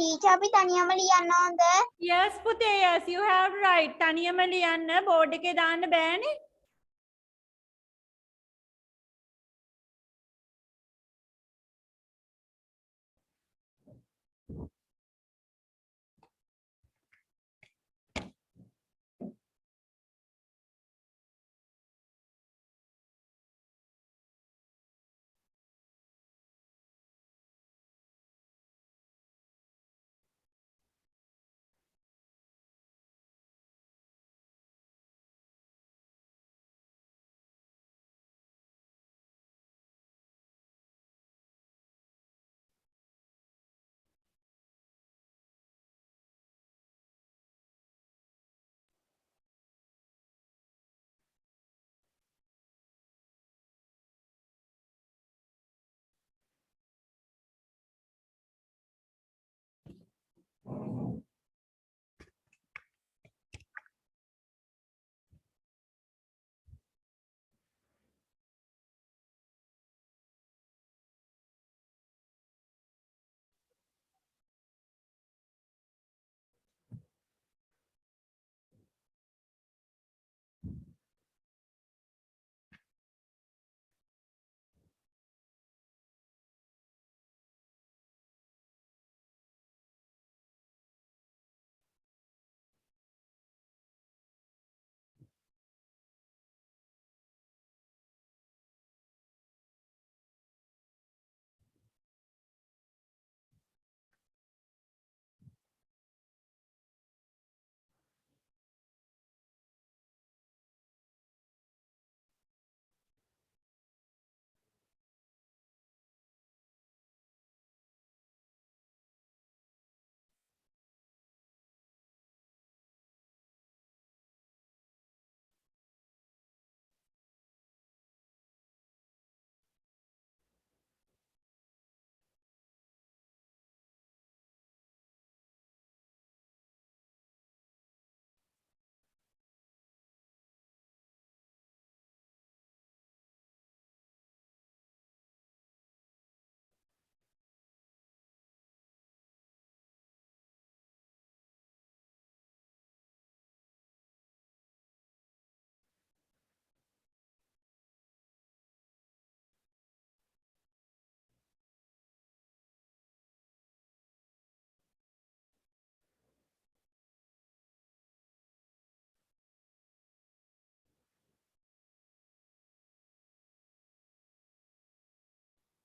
Teacher අපි තනියම ලියන්න ඕනද? Yes පුතේ, yes you have right. තනියම ලියන්න බෝඩ් එකේ දාන්න බෑනේ.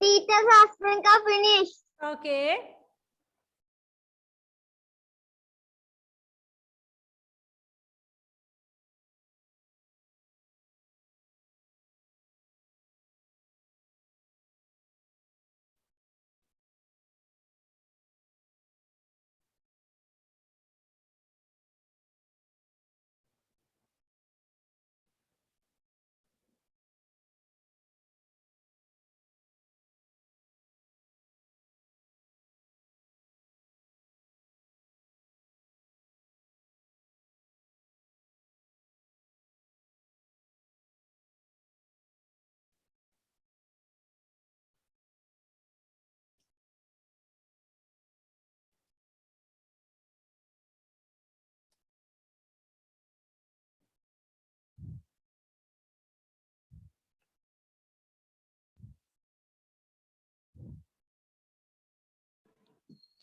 Teacher Sasminka finish. Okay.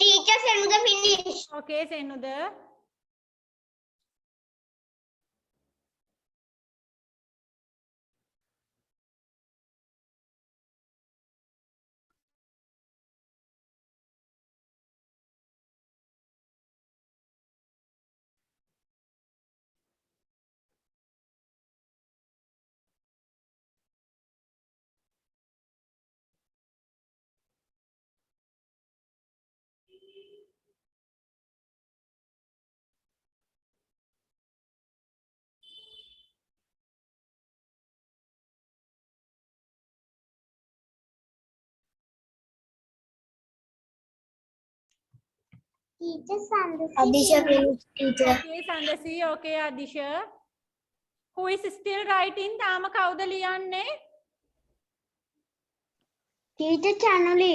Teacher Senuda finish. Okay, Senuda. Teacher Sandasi. Adisha finish teacher. Okay, Sandasi. Okay, Adisha. Who is still writing? තාම කවුද ලියන්නේ? Teacher Chanuli.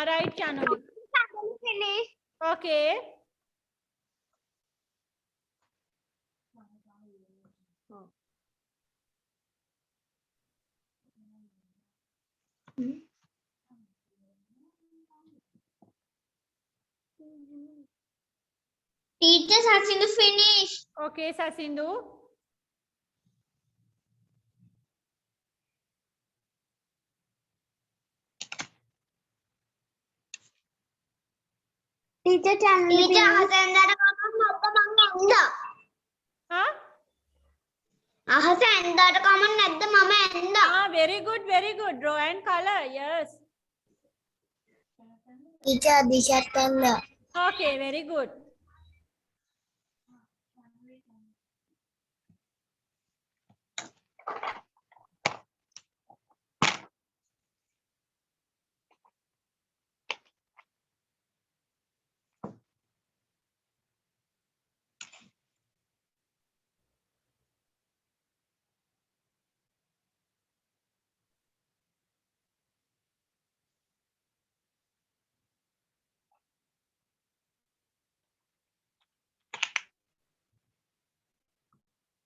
Right, Chanuli. Chanuli finish. Okay. Teacher Sasindu finish. Okay, Sasindu. Teacher Hasendara common nadda Huh? Hasendara common nadda mama enda. Ah, very good, very good. Draw and color. Yes. Teacher Dishatanda. Okay, very good.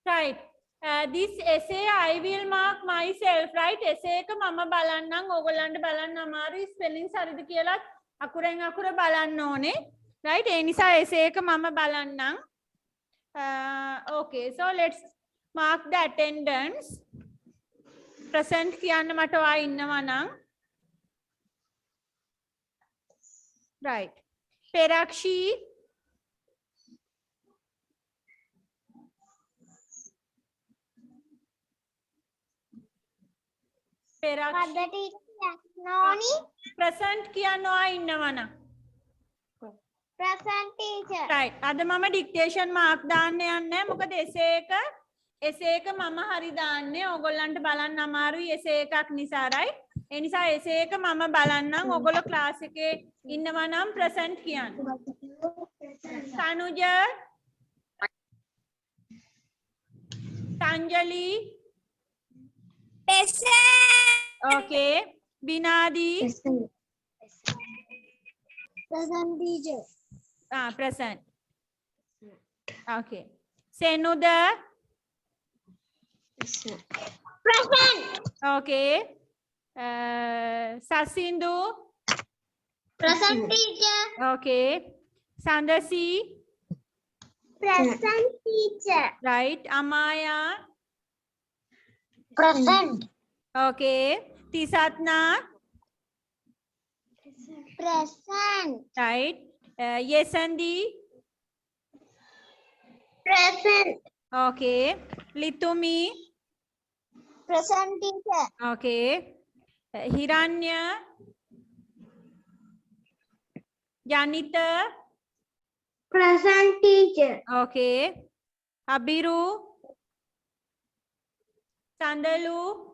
Right. This essay I will mark myself, right? Essay එක මම බලන්නම් ඕගොල්ලන්ට බලන්න අමාරුයි spellings හරිද කියලා අකුරෙන් අකුර බලන්න ඕනේ. Right? ඒ නිසා essay එක මම බලන්නම්. Okay, so let's mark the attendance. Present කියන්න මට ඔයා ඉන්නවා නම්. Right. Perakshi. Perakshi. Noni. Present කියන්න ඔයා ඉන්නවා නම්. Present teacher. Right. අද මම dictation mark දාන්න යන්නේ මොකද essay එක මම හරි දාන්නේ ඕගොල්ලන්ට බලන්න අමාරුයි essay එකක් නිසා right. ඒ නිසා essay එක මම බලන්නම් ඕගොල්ලෝ class එකේ ඉන්නවා නම් present කියන්න. Tanuja. Tanjali. Present. Okay. Binadi. Present teacher. Present. Okay. Senuda. Present. Okay. Sasindu. Present teacher. Okay. Sandasi. Present teacher. Right. Amaya. Present. Okay. Tisatna. Present. Right. Yesandi. Present. Okay. Litumi. Present teacher. Okay. Hiranya. Janita. Present teacher. Okay. Abiru. Sandalu.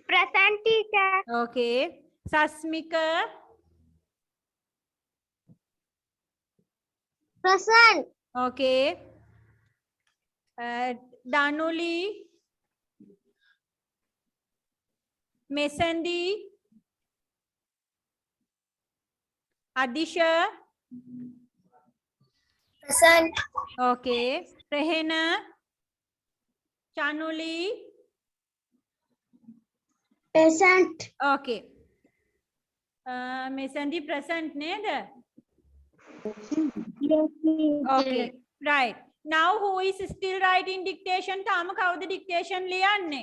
Present teacher. Okay. Sasmika. Present. Okay. Danuli. Mesandi. Adisha. Present. Okay. Rehena. Chanuli. Present. Okay. Mesandi present neda. Okay. Right. Now who is still writing dictation? තාම කවුද dictation ලියන්නේ?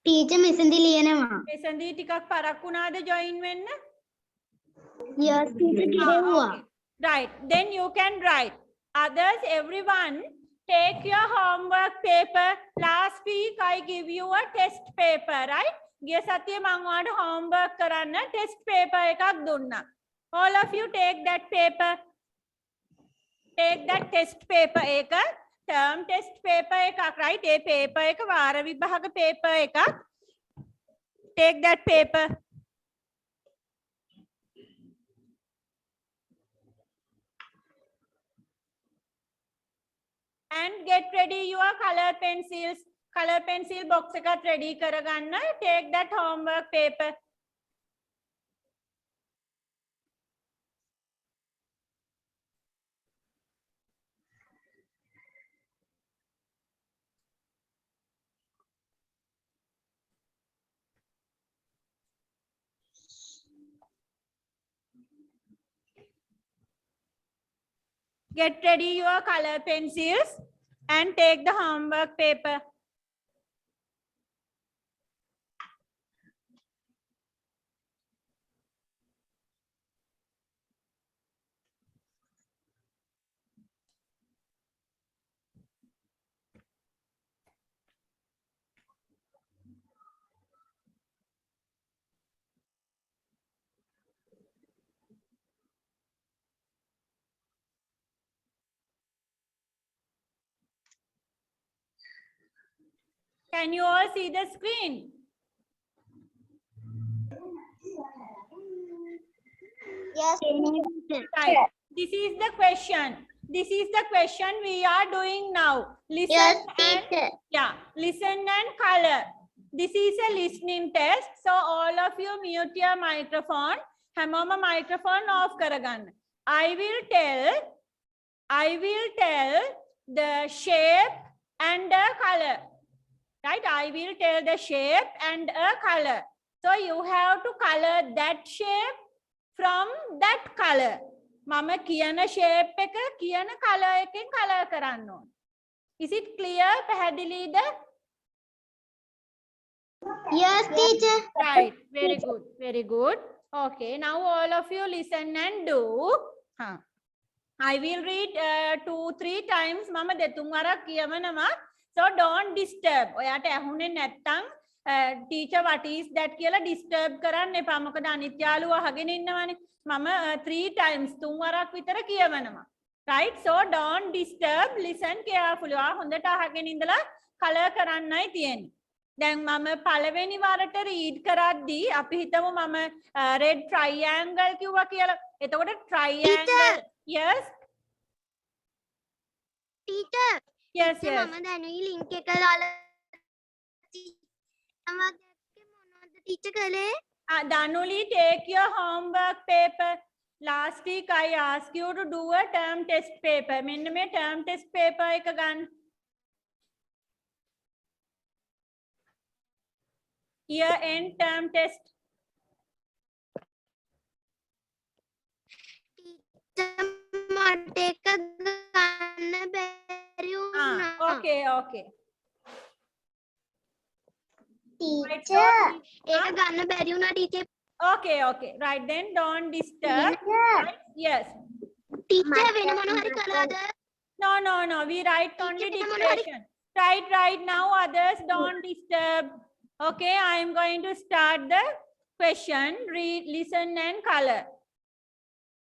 Teacher Mesandi ලියනවා. Mesandi ටිකක් පරක් වුණාද join වෙන්න? Yes, teacher කිරෙව්වා. Okay. Right. Then you can write. Others, everyone, take your homework paper. Last week I give you a test paper, right? ගිය සතියේ මම ඔයාලට homework කරන්න test paper එකක් දුන්නා. All of you take that paper. Take that test paper එක term test paper එකක්, right? ඒ paper එක වාර විභාග paper එකක්. Take that paper. And get ready your color pencils. Color pencil box එකත් ready කරගන්න. Take that homework paper. Get ready your color pencils and take the homework paper. Can you all see the screen? Yes. Right. This is the question. This is the question we are doing now. Listen Yes, and teacher. yeah, listen and color. This is a listening test. So all of you mute your microphone. Hamama microphone off karagan. I will tell the shape and the color. Right? I will tell the shape and a color. So you have to color that shape from that color. Mama kiyana shape එක kiyana color එකෙන් color කරන්න ඕන. Is it clear? පැහැදිලිද? Yes, teacher. Right. Very good. Very good. Okay. Now all of you listen and do. I will read 2-3 times. Mama දෙතුන් වරක් කියවනවා. So don't disturb. ඔයාට ඇහුනේ නැත්තම් teacher what is that කියලා disturb කරන්න එපා. මොකද අනිත් යාළුවා අහගෙන ඉන්නවනේ. මම 3 times 3 වරක් විතර කියවනවා. Right? So don't disturb. Listen carefully. ඔයා හොඳට අහගෙන ඉඳලා color කරන්නයි තියෙන්නේ. දැන් මම පළවෙනි වරට read කරද්දී අපි හිතමු මම red triangle කිව්වා කියලා. එතකොට triangle. Yes. Teacher. Yes, yes. මම දැනුයි link එක දාලා මොනවද teacher කළේ? Danuli, take your homework paper. Last week I asked you to do a term test paper. මෙන්න මේ term test paper එක ගන්න. Year end term test. මට එක ගන්න බැරි වුණා. Okay, okay. Teacher, ඒක ගන්න බැරි වුණා teacher. Okay, okay. Right then, don't disturb. Right? Yes. Teacher වෙන මොන හරි කළාද? No, no, no. We write only dictation. Right now. Others don't disturb. Okay, I am going to start the question. Read, listen, and color.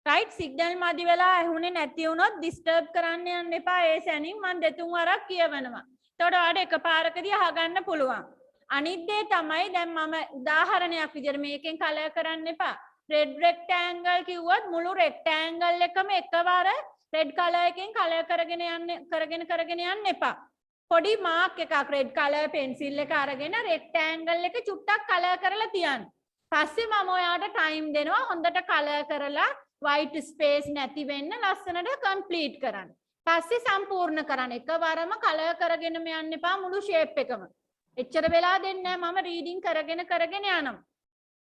Right? Signal මදි වෙලා ඇහුනේ නැති වුණොත් disturb කරන්න යන්න එපා. ඒ සැනින් මම දෙතුන් වරක් කියවනවා. එතකොට ඔයාලට එකපාරකදී අහගන්න පුළුවන්. අනිත් දේ තමයි දැන් මම උදාහරණයක් විදිහට මේකෙන් කලර් කරන්න එපා. red rectangle කිව්වොත් මුළු rectangle එකම එකවර red color එකෙන් කලර් කරගෙන යන්න එපා. පොඩි mark එකක් red color pencil එක අරගෙන rectangle එක චුට්ටක් කලර් කරලා තියන්න. පස්සේ මම ඔයාලට time දෙනවා හොඳට කලර් කරලා white space නැති වෙන්න ලස්සනට complete කරන්න. පස්සේ සම්පූර්ණ කරන්න. එකවරම කලර් කරගෙනම යන්න එපා මුළු shape එකම. එච්චර වෙලා දෙන්නේ නැහැ මම රීඩින් කරගෙන යනවා.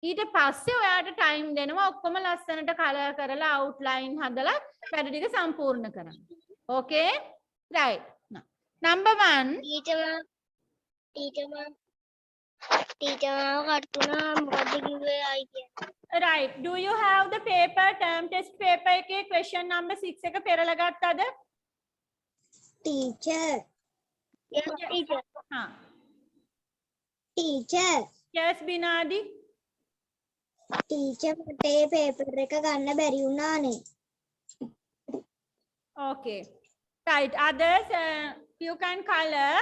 ඊට පස්සේ ඔයාලට ටයිම් දෙනවා ඔක්කොම ලස්සනට කලර් කරලා අවුට්ලයින් හදලා වැඩ ටික සම්පූර්ණ කරන්න. Okay? Right. Number 1. Teacher කර්තුනා මොකද්ද කිව්වේ ආයි කියන්නේ. Right. Do you have the paper term test paper එකේ question number 6 එක පෙරලා ගත්තද? Teacher. Yes, teacher. Teacher. Yes, Binadi. Teacher මට ඒ paper එක ගන්න බැරි වුණානේ. Okay. Right. Others, you can color.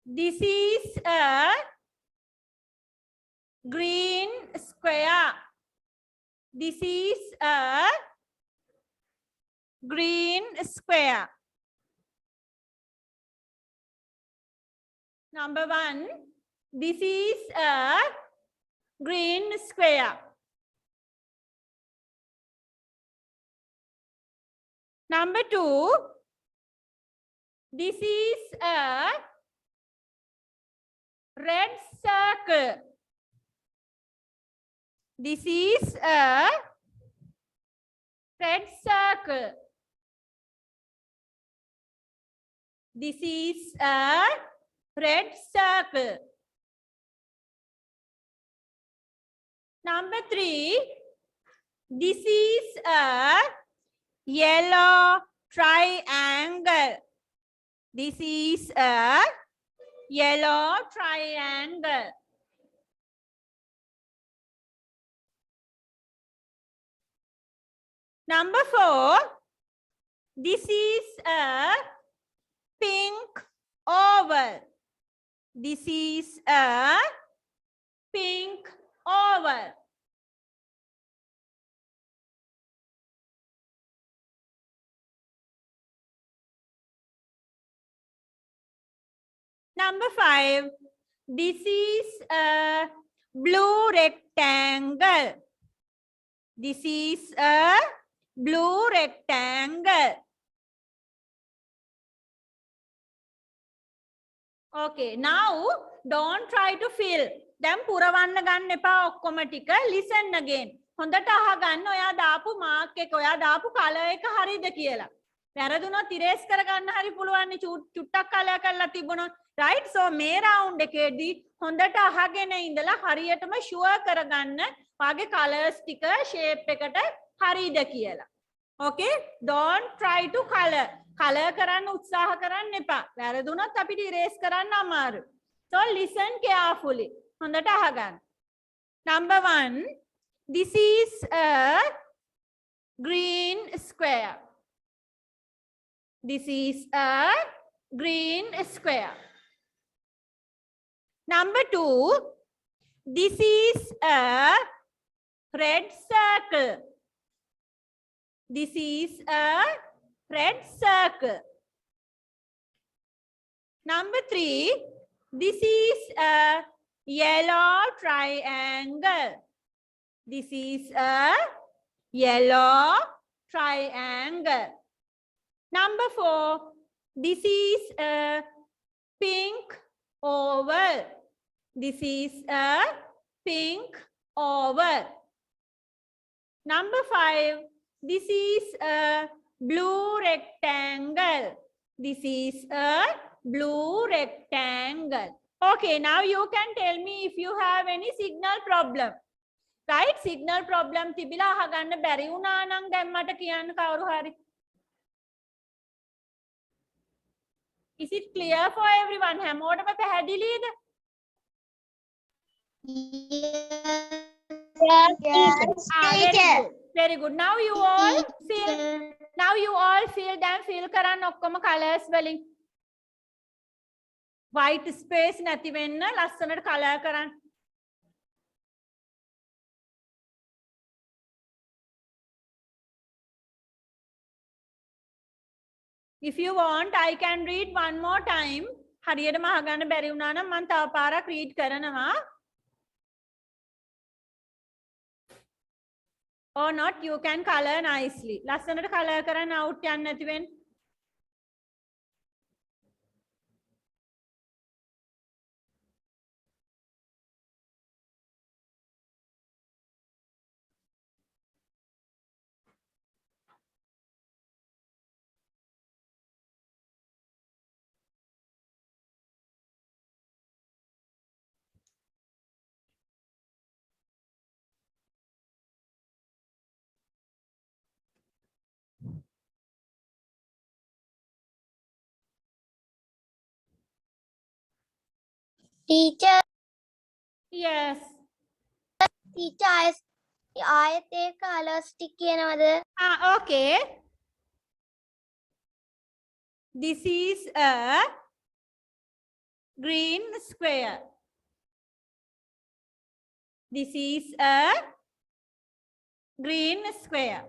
This is a green square. This is a green square. Number 1, this is a green square. Number 2, this is a red circle. This is a red circle. This is a red circle. Number 3, this is a yellow triangle. This is a yellow triangle. Number 4, this is a pink oval. This is a pink oval. Number 5, this is a blue rectangle. This is a blue rectangle. Okay, now don't try to fill. දැන් පුරවන්න ගන්න එපා ඔක්කොම ටික. Listen again. හොඳට අහගන්න ඔයා දාපු mark එක, ඔයා දාපු කලර් එක හරියද කියලා. වැරදුනොත් ඉරේස් කරගන්න හරි පුළුවන් නේ චුට්ටක් කලර් කරලා තිබුණොත්. right? so මේ round එකේදී හොඳට අහගෙන ඉඳලා හරියටම sure කරගන්න වාගේ colors ටික shape එකට හරියද කියලා. okay? don't try to color. color කරන්න උත්සාහ කරන්න එපා. වැරදුනොත් අපිට erase කරන්න අමාරු. so listen carefully. හොඳට අහගන්න. number 1, this is a green square. This is a green square. Number 2, this is a red circle. This is a red circle. Number 3, this is a yellow triangle. This is a yellow triangle. Number 4, this is a pink oval. This is a pink oval. Number 5, this is a blue rectangle. This is a blue rectangle. Okay, now you can tell me if you have any signal problem. Right? signal problem තිබිලා අහගන්න බැරි වුණා නම් දැන් මට කියන්න කවුරු හරි. Is it clear for everyone? හැමෝටම පැහැදිලිද? Yes, teacher. Very good. Now you all fill දැන් fill කරන්න ඔක්කොම colors වලින්. white space නැති වෙන්න ලස්සනට color කරන්න. If you want, I can read one more time. හරියටම අහගන්න බැරි වුණා නම් මම තව පාරක් read කරනවා. Or not, you can color nicely. ලස්සනට color කරන්න out යන්න නැති වෙන්න. Teacher, Yes. teacher, ආයෙත් ඒ colors ටික කියනවද? Okay. This is a green square. This is a green square.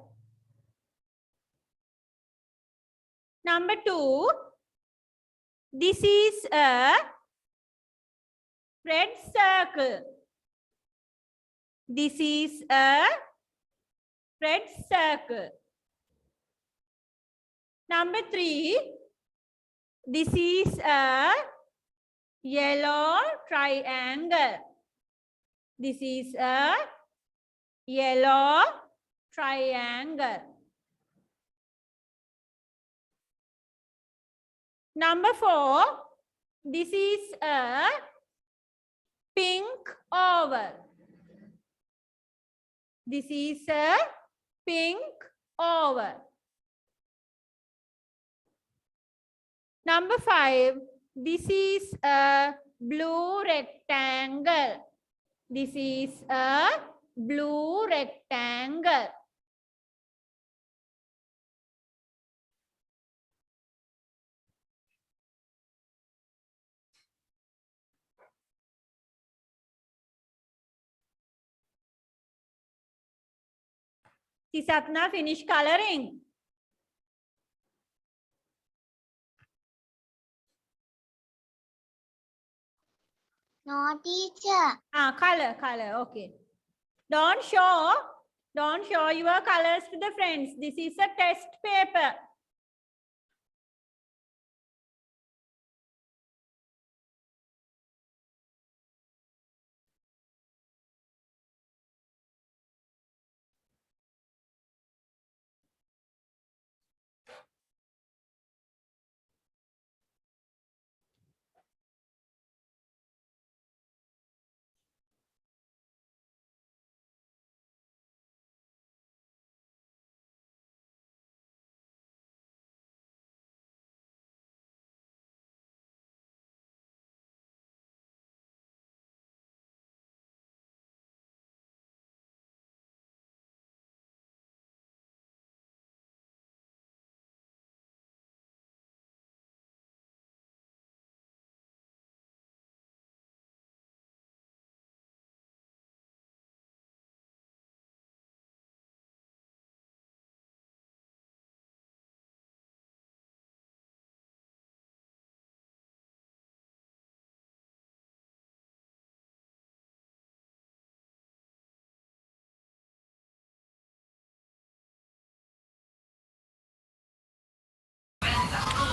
Number 2, this is a red circle. This is a red circle. Number 3, this is a yellow triangle. This is a yellow triangle. Number 4. This is a pink oval. This is a pink oval. Number 5. This is a blue rectangle. This is a blue rectangle. Tisatna, finish coloring. No, teacher. Color. Okay. Don't show your colors to the friends. This is a test paper.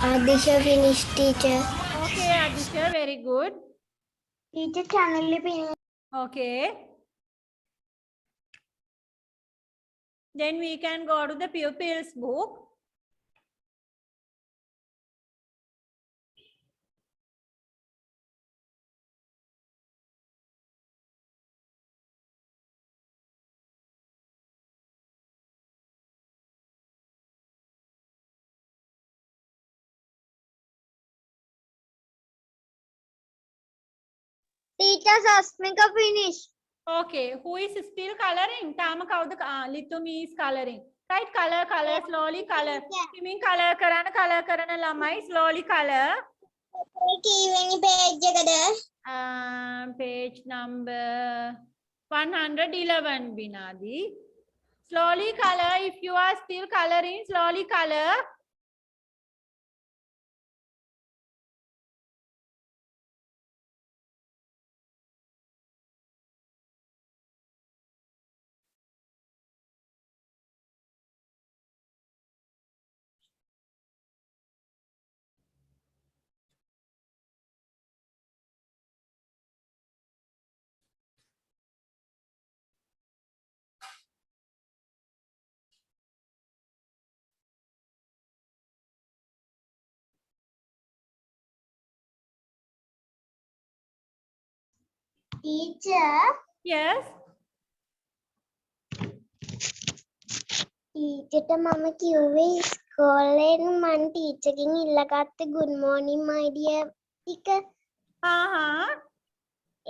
Adisha finished, teacher. Okay, Adisha, very good. Teacher, channel finished. Okay. Then we can go to the pupils book. Teacher, Sasmika finished. Okay, who is still coloring? Tama kawuda Litumi is coloring. Right, color, slowly color. Timin color karana lamai, slowly color. Page number 111, Binadi. Slowly color. If you are still coloring, slowly color. Teacher. Yes. Teacher, mama kiuwe ඉස්කෝලෙන් මන් teacher ගෙන් ඉල්ලගත්ත good morning my dear ටික.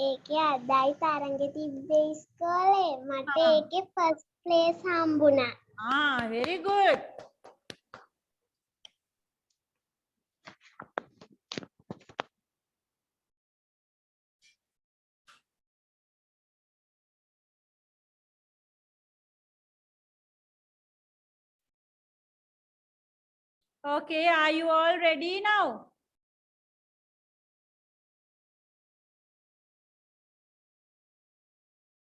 ඒකේ අදයි තරංගෙ තිබ්බේ ඉස්කෝලේ. මට ඒකේ first place හම්බුණා. Very good. Okay, are you all ready now?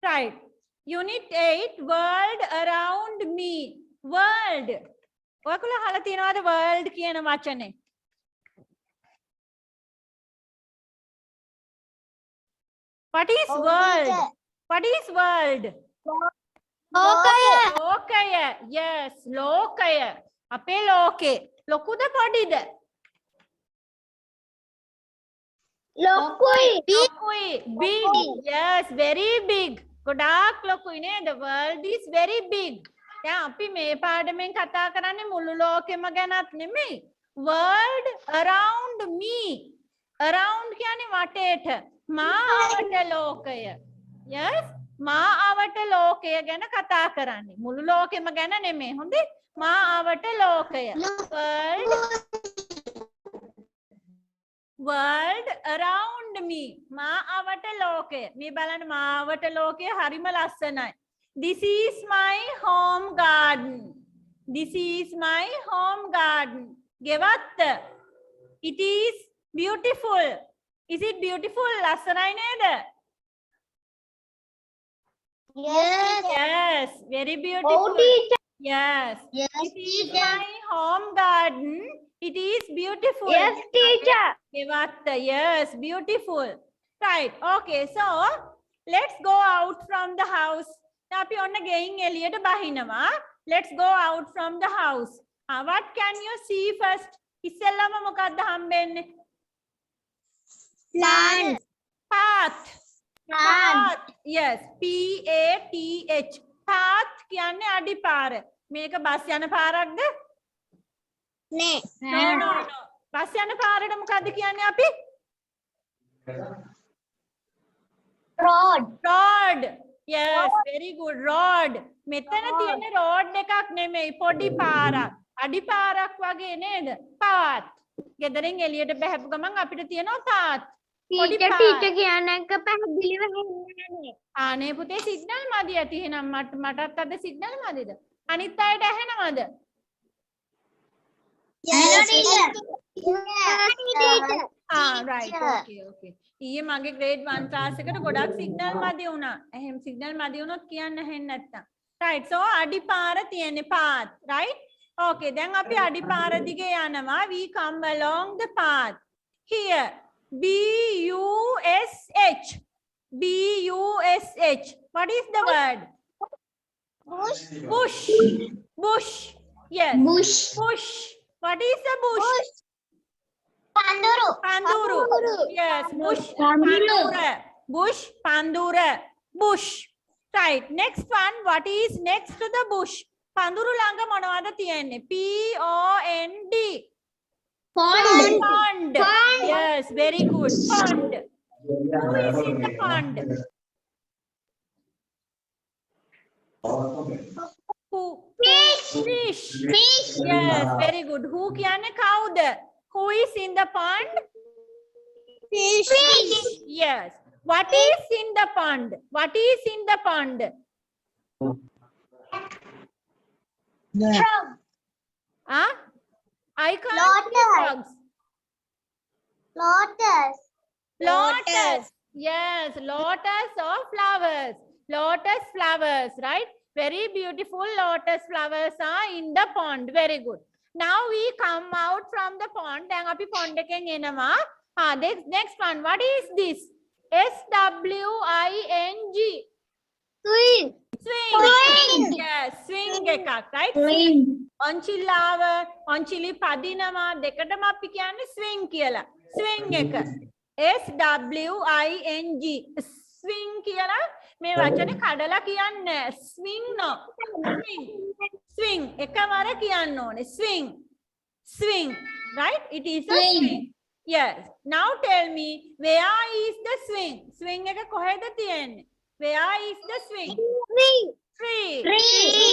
Right. Unit 8, world around me. World. ඔයගොල්ලෝ අහලා තියෙනවද world කියන වචනේ? What is world? What is world? ලෝකය. Yes, ලෝකය. අපේ ලෝකේ. ලොකුද පොඩිද? Lokui. Big. Yes, very big. ගොඩාක් ලොකුයි නේද? The world is very big. දැන් අපි මේ පාඩමෙන් කතා කරන්නේ මුළු ලෝකෙම ගැනත් නෙමෙයි. World around me. Around කියන්නේ වටේට. මා අවට ලෝකය. Yes. මා අවට ලෝකය ගැන කතා කරන්නේ. මුළු ලෝකෙම ගැන නෙමෙයි. හොඳේ? මා අවට ලෝකය. World around me. මා අවට ලෝකය. මේ බලන්න මා අවට ලෝකය හරිම ලස්සනයි. This is my home garden. This is my home garden. ගෙවත්ත. It is beautiful. Is it beautiful? ලස්සනයි නේද? Yes, very beautiful. Yes. It is my home garden. It is beautiful. Yes, teacher. Gevatta, yes, beautiful. Right. Okay, so let's go out from the house. Now, අපි ඔන්න ගෙයින් එළියට බහිනවා. Let's go out from the house. What can you see first? ඉස්සෙල්ලාම මොකක්ද හම්බෙන්නේ? Plant. Path. Path. Yes, P-A-T-H. Path කියන්නේ අඩිපාර. මේක bus යන පාරක්ද? Ne. No. බස් යන පාරට මොකද්ද කියන්නේ අපි? Road. Road. Yes, very good. Road. මෙතන තියෙන road එකක් නෙමෙයි පොඩි පාරක්. අඩි පාරක් වගේ නේද? Path. ගෙදරින් එළියට බහැපු ගමන් අපිට තියෙනවා path. Teacher කියන එක පැහැදිලිව හෙන්නේ නැහැ. ආනේ පුතේ සිග්නල් මදි ඇති එහෙනම් මටත් අද සිග්නල් මදිද? අනිත් අයට ඇහෙනවද? Right. Okay. ඊයේ මගේ grade 1 class එකට ගොඩක් signal මදි වුණා. එහෙම signal මදි වුණොත් කියන්න ඇහෙන්නේ නැත්තම්. Right. So අඩිපාර තියෙන්නේ path, right? Okay. දැන් අපි අඩිපාර දිගේ යනවා. We come along the path. Here. B-U-S-H. B-U-S-H. What is the word? Bush. Bush. Bush. Yes. Bush. Bush. What is the bush? Panduru. Panduru. Yes. Bush. Panduru. Pandura. Bush. Pandura. Bush. Right. Next one. What is next to the bush? Panduru langa මොනවද තියෙන්නේ? P-O-N-D. Pond. Pond. Yes. Very good. Pond. Who is in the pond? Who? Fish. Yes. Very good. Who කියන්නේ කවුද? Who is in the pond? Fish. Yes. What is in the pond? What is in the pond? Frog. Huh? I can't see Lotus. frogs. Lotus. Lotus. Yes. Lotus or flowers. Lotus flowers, right? Very beautiful lotus flowers are in the pond. Very good. Now we come out from the pond. Then api pond එකෙන් එනවා. Next one. What is this? S-W-I-N-G. Swing. Swing. Yes. Swing එකක්, right? Swing. ඔන්චිල්ලාව ඔන්චිලි පදිනවා දෙකටම අපි කියන්නේ swing කියලා. Swing එක. S-W-I-N-G. Swing කියලා මේ වචනේ කඩලා කියන්නේ swing no. Swing එකවර කියන්න ඕනේ. Swing. Right? It is a swing. Yes. Now tell me where is the swing? Swing එක කොහෙද තියෙන්නේ? Where is the swing? Tree.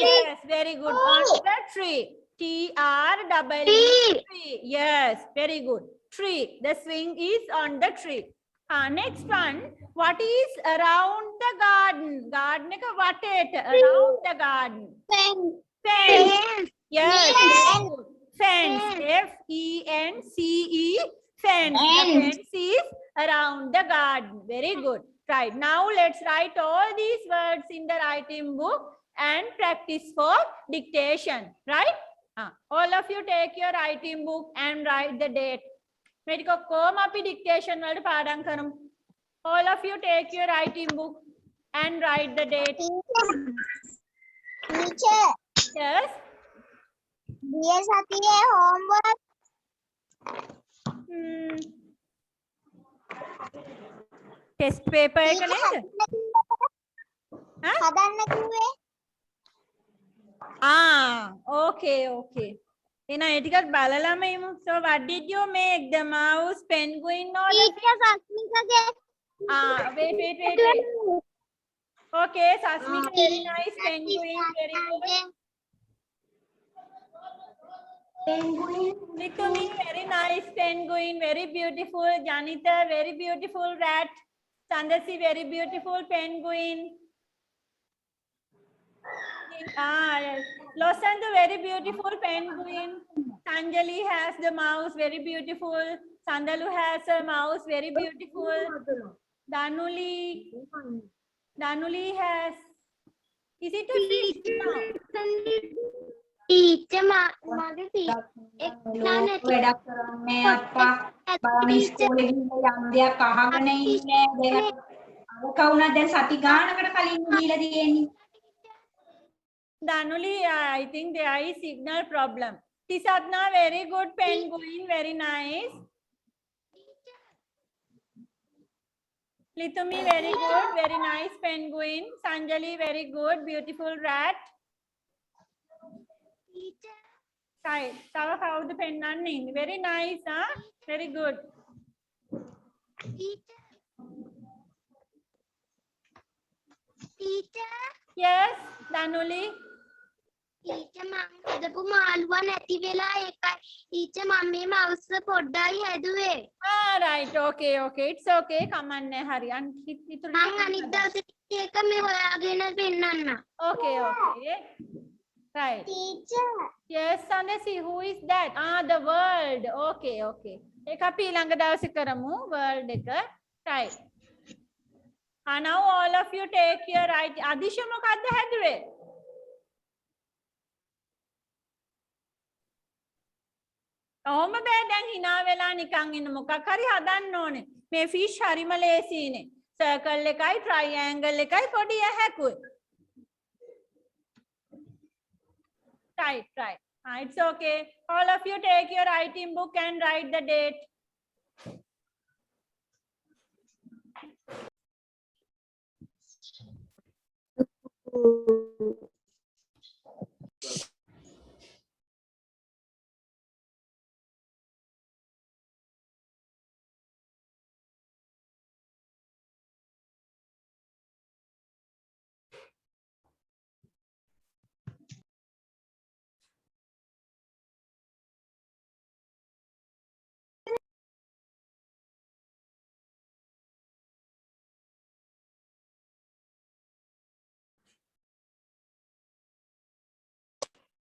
Yes, very good. On the tree. T-R-E-E. Yes, very good. Tree. The swing is on the tree. Next one. What is around the garden? Garden එක වටේට. Around the garden. Fence. Yes. Fence. F-E-N-C-E. Fence. The fence is around the garden. Very good. Right. Now let's write all these words in the writing book and practice for dictation. Right? All of you take your writing book and write the date. Medico koma api dictation වලට පාඩම් කරමු. All of you take your writing book and write the date. Teacher. Yes. Yes, homework. Test paper එක නේද? හදන්න කිව්වේ. Okay, okay. එහෙනම් ඒ ටිකත් බලලාම ඉමු. So what did you make? The mouse, penguin or the teacher සස්මිකගේ wait. Okay, Sasmika, very nice. Penguin, very good. penguin Nikumi, very nice. Penguin, very beautiful. Janita, very beautiful. Rat. Sandasi, very beautiful. Penguin. Yes. Losanda, very beautiful. Penguin. Sanjali has the mouse, very beautiful. Sandalu has a mouse, very beautiful. Danuli has. Is it a fish? No. Teacher මගේ වැඩක් කරන්නේ අප්පා බලන්න ඉස්කෝලේ ගිහින් යම් දෙයක් අහගෙන ඉන්නේ දැන් අර කවුණා දැන් සති ගානකට කලින් දීලා තියෙන්නේ. Danuli, I think there is signal problem. Tisatna, very good. Penguin, very nice. Litumi, very good. Very nice. Penguin. Sanjali, very good. Beautiful rat. Right. Tava how the pen running. Very nice, huh? Very good. Teacher Yes, Danuli. Teacher මම හදපු මාළුවා නැති වෙලා ඒකයි teacher මම මේ mouse පොඩ්ඩයි හැදුවේ. Right. Okay. It's okay. Come on, Hari. මම අනිත් දවසේ ඒක මේ හොයාගෙන පෙන්නන්න. Okay. Right. Teacher Yes, Sandasi, who is that? The world. Okay. Ek api ඊළඟ දවසේ කරමු world එක. Right. Now all of you take your right. Adisha මොකක්ද හැදුවේ? ඔහොම බෑ දැන් hina වෙලා නිකන් ඉන්න මොකක් හරි හදන්න ඕනේ. මේ fish හරිම ලේසියිනේ. circle එකයි triangle එකයි පොඩි ඇහැකුයි. Right. It's okay. All of you take your writing book and write the date.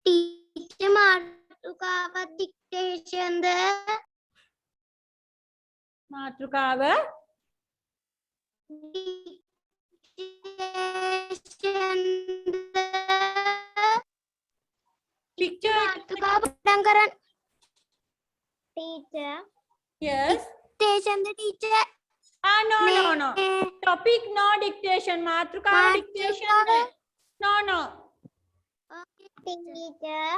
Teacher මාතෘකාව ඩික්ටේෂන්ද මාතෘකාව picture මාතෘකාව පටන් කරන්න. ටීචර් yes ඩික්ටේෂන්ද teacher no topic no dictation මාතෘකාව dictation no ටීචර්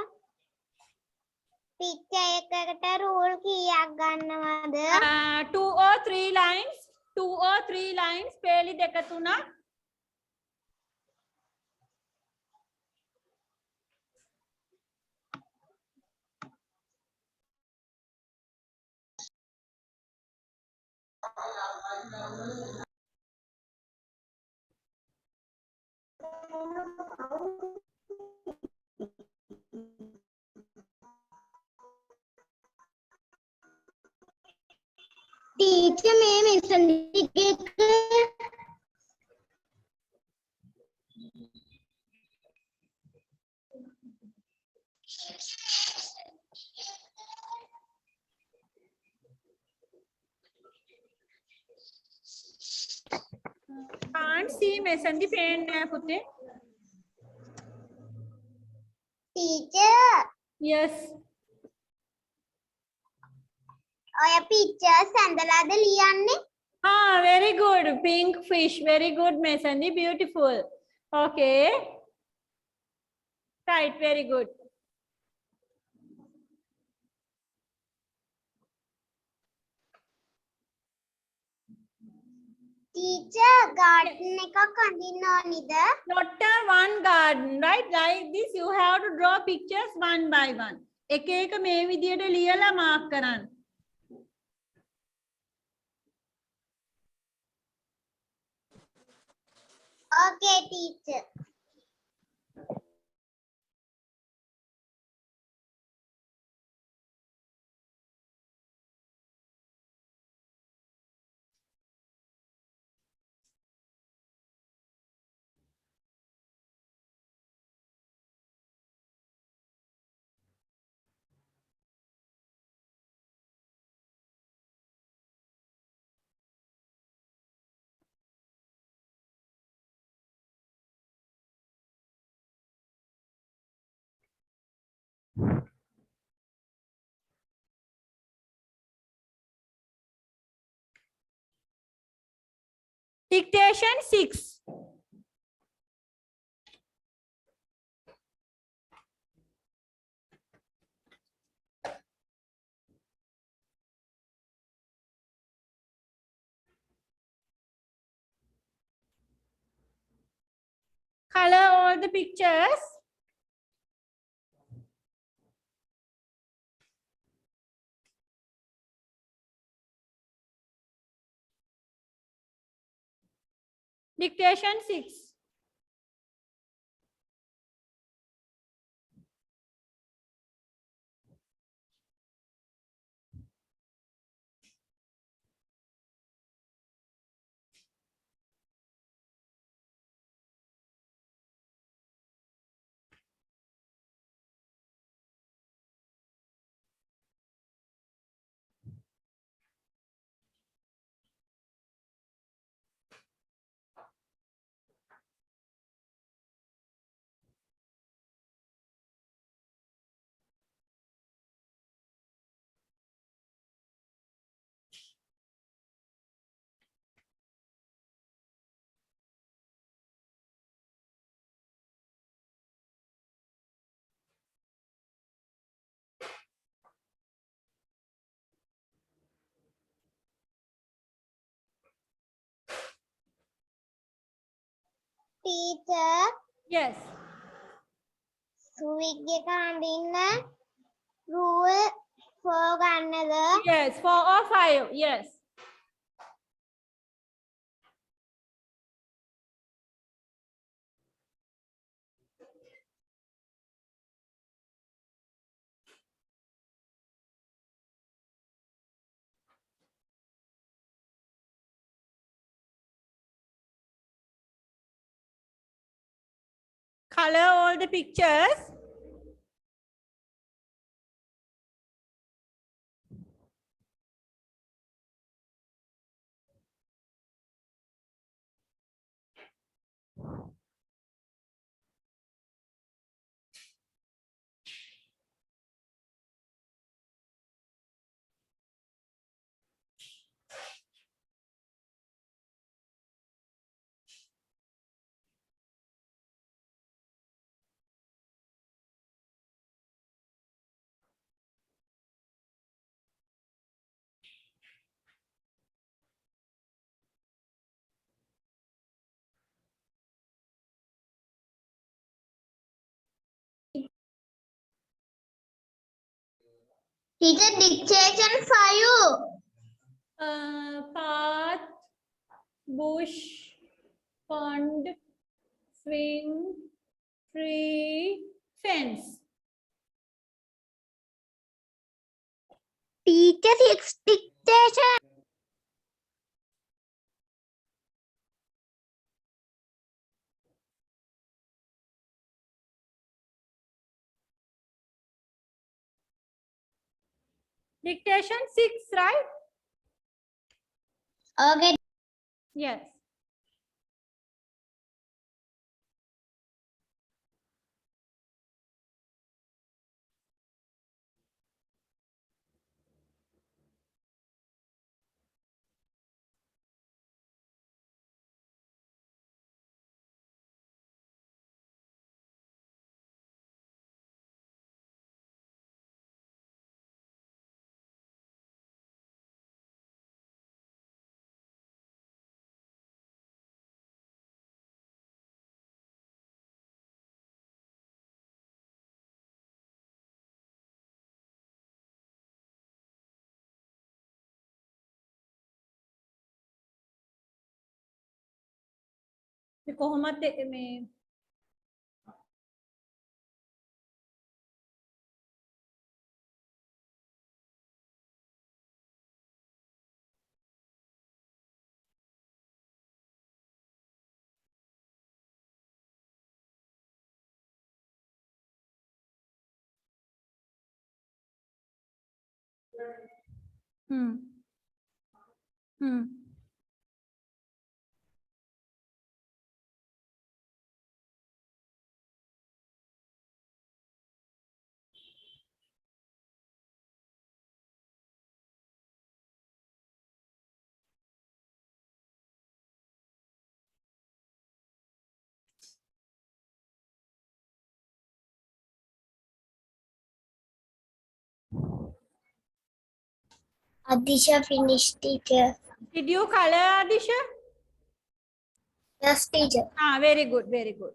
පික්චර් එකකට රූල් කීයක් ගන්නවද? 2 or 3 lines පේලි දෙක තුනක් ටීචර් මේ මෙසන් එක can't see messenger පේන්නේ නැහැ පුතේ. ටීචර් yes ඔය පික්චර් සඳලාද ලියන්නේ? very good pink fish very good messenger beautiful okay right very good Teacher, garden එකක් අඳින්න ඕනිද? Not one garden, right? Like this, you have to draw pictures one by one. එක එක මේ විදියට ලියලා mark කරන්න. Okay, teacher. Dictation 6. Color all the pictures. Dictation 6. Teacher, Yes. swig එක අඳින්න rule 4 ගන්නද? Yes. 4 or 5. Yes. Color all the pictures. Teacher, dictation 5. Path, bush, pond, swing, tree, fence. Teacher, 6 dictation. Dictation 6, right? Okay. Yes. කොහොමත් මේ Adisha finished, teacher. did you color Adisha? Yes, teacher. Very good, very good.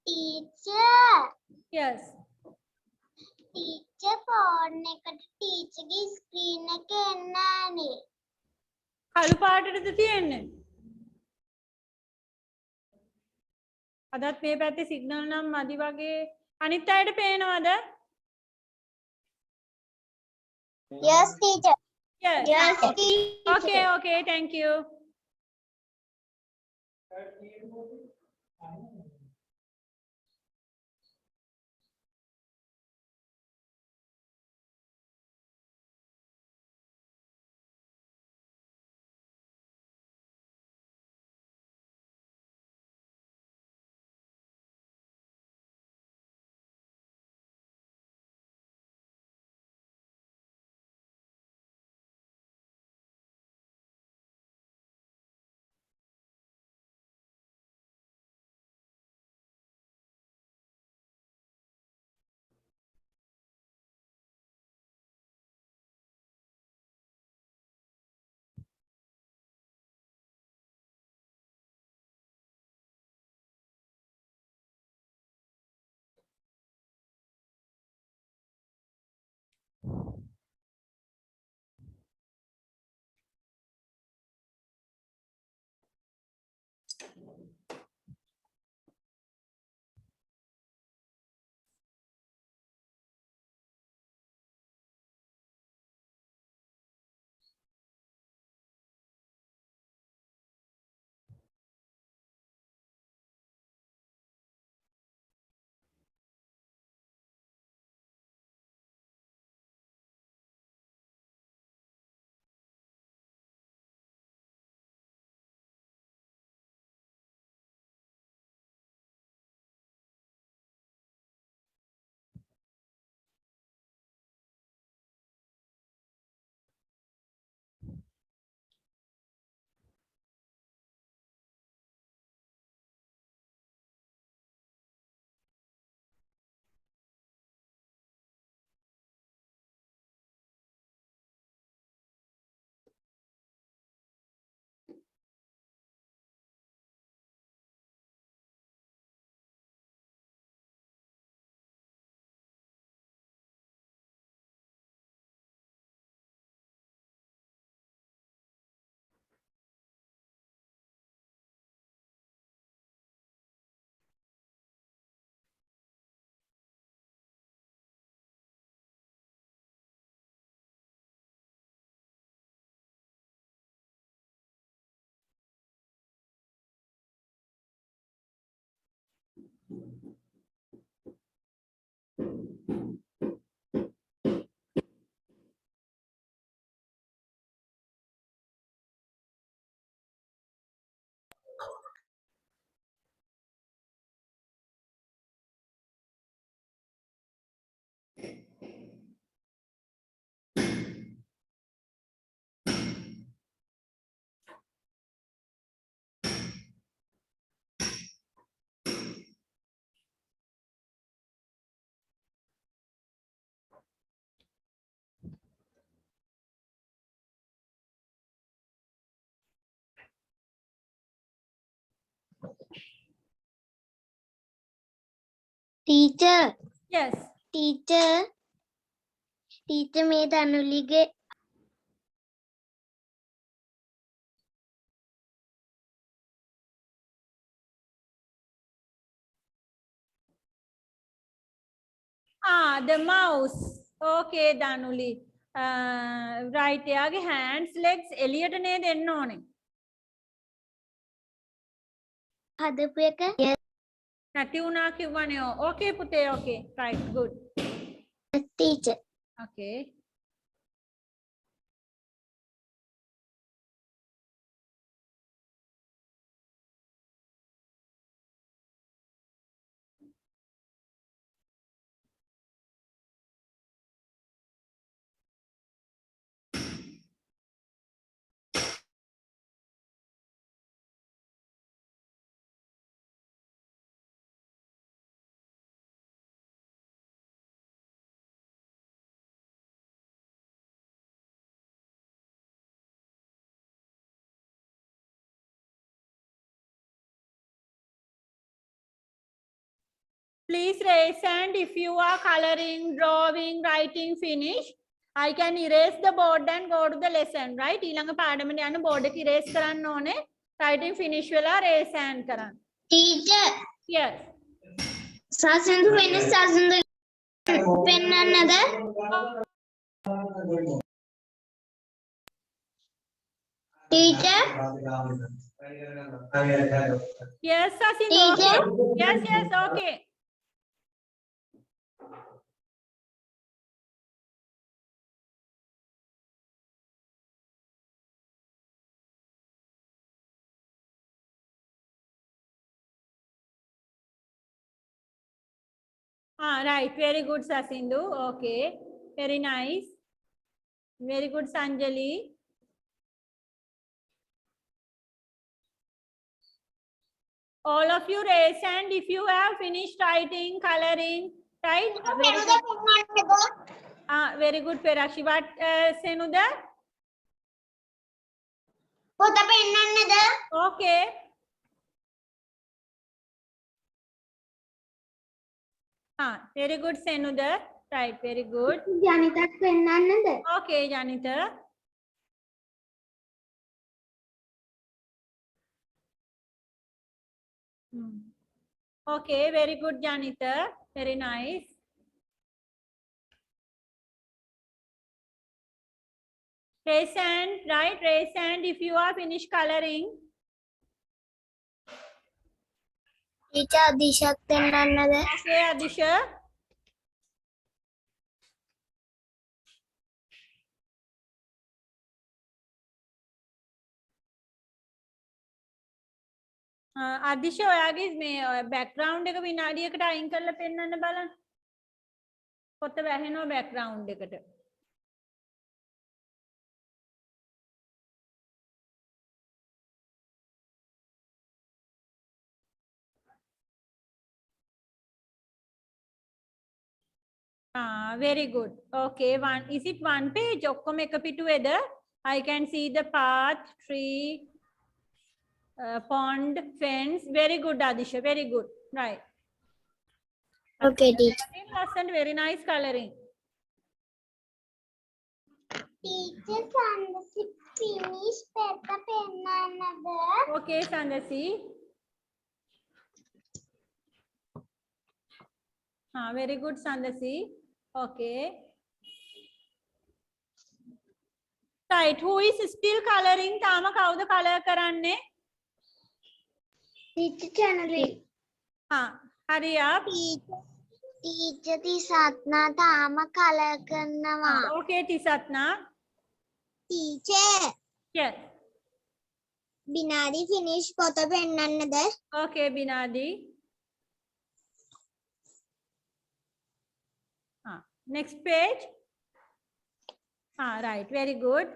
Teacher. Yes. Teacher phone එකට teacher ගේ screen එක එන්නෑනේ. කළු පාටටද තියෙන්නේ? අදත් මේ පැත්තේ සිග්නල් නම් මදි වගේ. අනිත් අයට පේනවද? Yes, teacher. Yes. Yes, teacher. Okay, okay, thank you. Teacher, Yes. teacher මේ දනුලිගේ The mouse. Okay, Danuli. Right, එයාගේ hands, legs එළියට නේද එන්න ඕනේ. හදපු එක නැති වුණා කිව්වනේ. Okay පුතේ, okay. Right, good. teacher. Okay. Please raise hand if you are coloring, drawing, writing, finish. I can erase the board and go to the lesson, right? ඊළඟ පාඩමට යන board එක erase කරන්න ඕනේ. Writing finish වෙලා raise hand කරන්න. Teacher, Yes. සසඳු වෙන සසඳු පෙන්නන්නද? Teacher, Yes, Sasindu. Teacher? Okay. Yes, yes, okay. Right. Very good, Sasindu. Okay. Very nice. Very good, Sanjali. All of you raise hand if you have finished writing, coloring, right? Very good, Perashi. What, Senuda? පොත පෙන්නන්නද? Okay. Very good, Senuda. Right, very good. ජනිතත් පෙන්නන්නද? Okay, Janita. Okay, very good, Janita. Very nice. Raise hand, right? Raise hand if you are finished coloring. Teacher, අදිශත් පෙන්නන්නද? Okay, Adisha. Adisha, ඔයාගේ මේ background එක විනාඩියකට අයින් කරලා පෙන්නන්න බලන්න. පොත වැහෙනවා background එකට. Very good. Okay, is it one page? ඔක්කොම එක පිටුවේද? I can see the path, tree, pond, fence. Very good, Adisha. Very good. Right. Okay, teacher. Lesson, very nice coloring. Teacher, Sandasi finish පෙත්ත පෙන්නන්නද? Okay, Sandasi. Very good, Sandasi. Okay. Right. Who is still coloring? තාම කවුද color කරන්නේ? Teacher, Chanali. hurry up. Teacher Tisatna තාම කල කරනවා. Okay, Tisatna. Teacher Yes. Binadi finish පොත පෙන්නන්නද? Okay, Binadi. Next page. Right. Very good.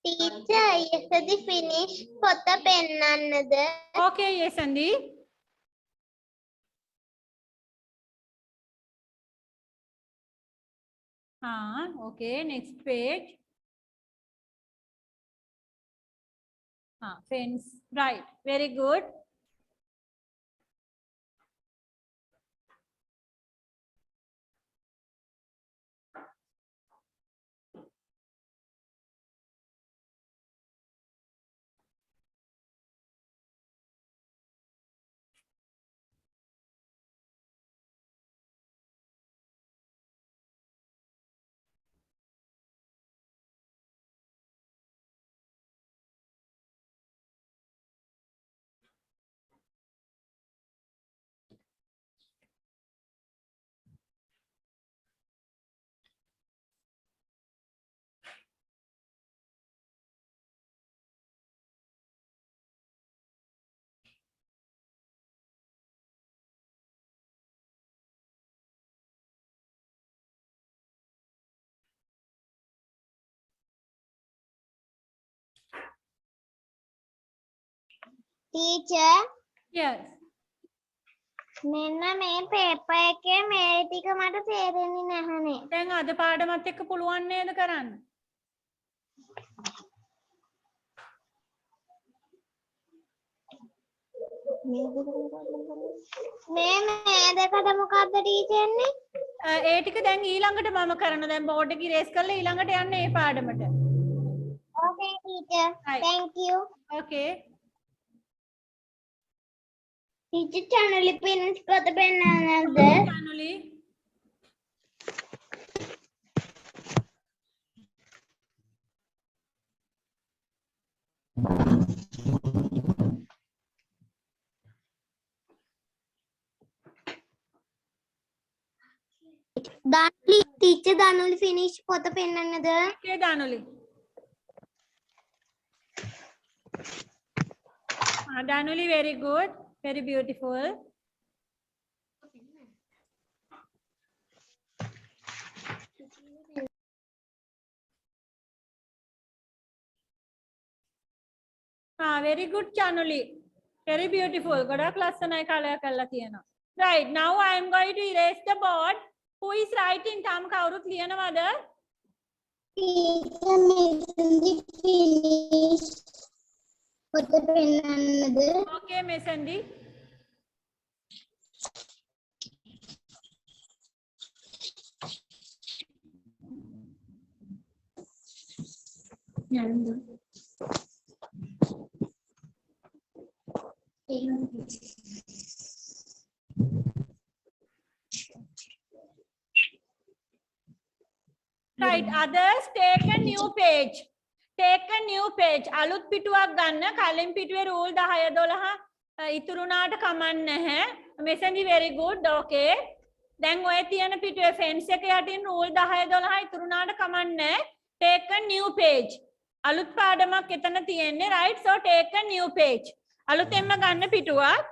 Teacher yesterday finish පොත පෙන්නන්නද? Okay, yes, Andy. Okay, next page. Fence. Right. Very good. Teacher Yes. මෙන්න මේ paper එකේ මේ ටික මට තේරෙන්නේ නැහනේ. දැන් අද පාඩමත් එක්ක පුළුවන් නේද කරන්න? මේ දෙකට මොකක්ද ටීචර්නේ? ඒ ටික දැන් ඊළඟට මම කරන දැන් බෝඩ් එක ඉරේස් කරලා ඊළඟට යන්න ඒ පාඩමට. Okay teacher. Right. Thank you. Okay. Teacher channel finish පොත පෙන්නන්නද? Anuli. Danuli teacher Danuli finish පොත පෙන්නන්නද? Okay, Danuli. Danuli, very good. Very beautiful. Very good, Chanuli. Very beautiful. ගොඩක් ලස්සනයි කලර් කරලා තියෙනවා. Right, now I am going to erase the board. Who is writing? තාම කවුරුත් ලියනවද? Teacher Messendi finish පොත පෙන්නන්නද? Okay, Messendi. Right, others take a new page. Take a new page. අලුත් පිටුවක් ගන්න. කලින් පිටුවේ rule 10 12 ඉතුරු වුණාට කමක් නැහැ. Messendi very good. Okay. දැන් ඔය තියෙන පිටුවේ ෆෙන්ස් එක යටින් රූල් 10 12 ඉතුරු වුණාට කමන්නේ. Take a new page. අලුත් පාඩමක් එතන තියෙන්නේ, right? So take a new page. අලුතෙන්ම ගන්න පිටුවක්.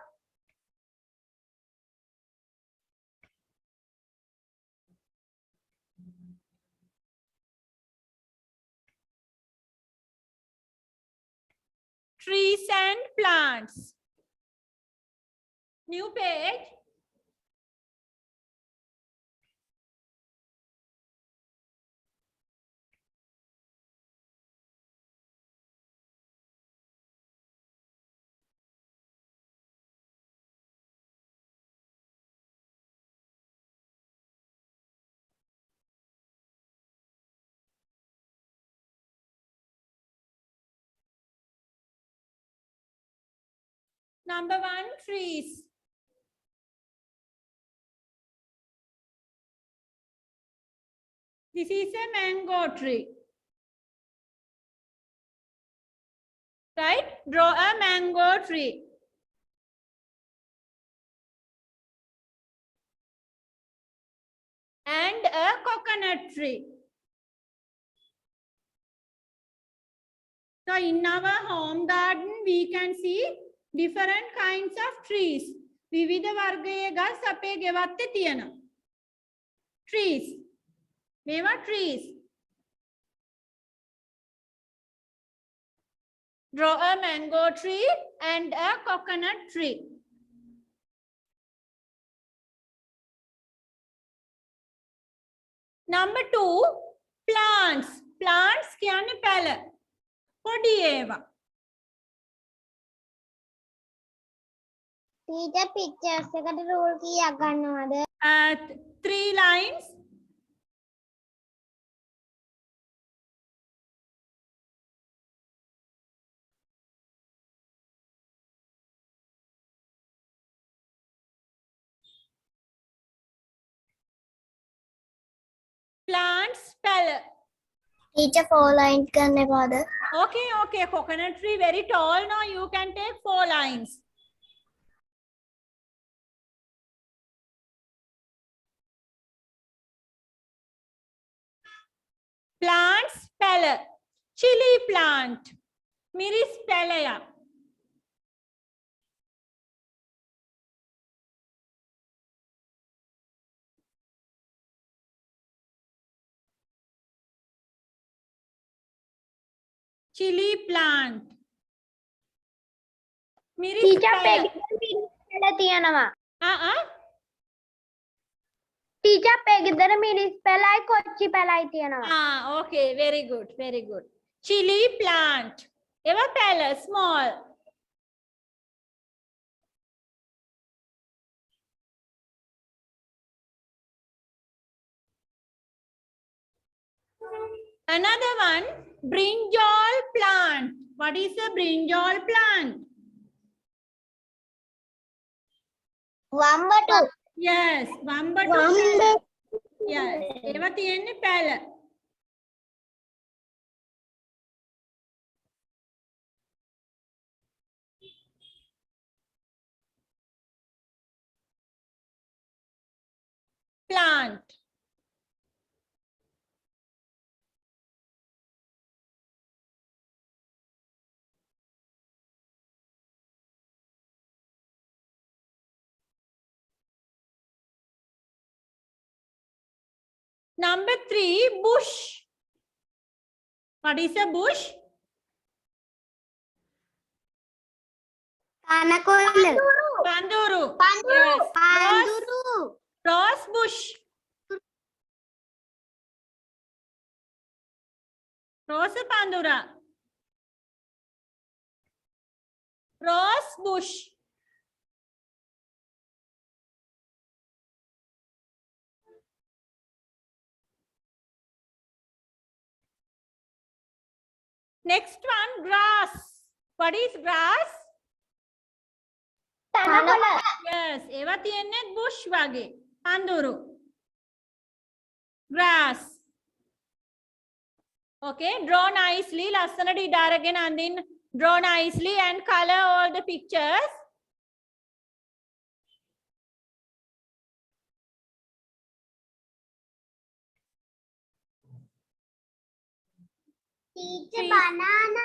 Trees and plants. New page. Number 1, trees. This is a mango tree. Right? Draw a mango tree. And a coconut tree. So in our home garden, we can see different kinds of trees. විවිධ වර්ගයේ ගස් අපේ ගෙවත්තේ තියෙනවා. Trees. මේවා trees. Draw a mango tree and a coconut tree. Number 2, plants. Plants කියන්නේ පැල. පොඩි ඒවා. ටීචර් පික්චර්ස් එකට රූල් කීයක් ගන්නවද? 3 lines. Plants, පැල. ටීචර් 4 lines ගන්න එපාද? Okay, okay. Coconut tree very tall now. You can take 4 lines. Plants, පැල. Chili plant. මිරිස් පැලයක්. Chili plant. මිරිස් ටීචර් පැල. පෙගෙදර තියෙනවා. ආ ටීචර් පෙගෙදර මිරිස් පැලයි කොච්චි පැලයි තියෙනවා. okay, very good, very good. Chili plant. ඒවා පැල, small. Another one, brinjal plant. What is a brinjal plant? වම්බටු. Yes, vambatu. Yes, ඒවා තියෙන්නේ පැල. Plant. Number 3, bush. What is a bush? කනකොල්ල. Panduru. පඳුරු. Yes. පඳුරු. Rose bush. Rose pandura. Rose bush. Next one, grass. What is grass? තනකොළ. Yes, ඒවා තියෙන්නේ bush වගේ. පඳුරු. Grass. Okay, draw nicely. ලස්සනට ඉඩ අරගෙන අඳින්න. Draw nicely and color all the pictures. Teacher, Trees. banana.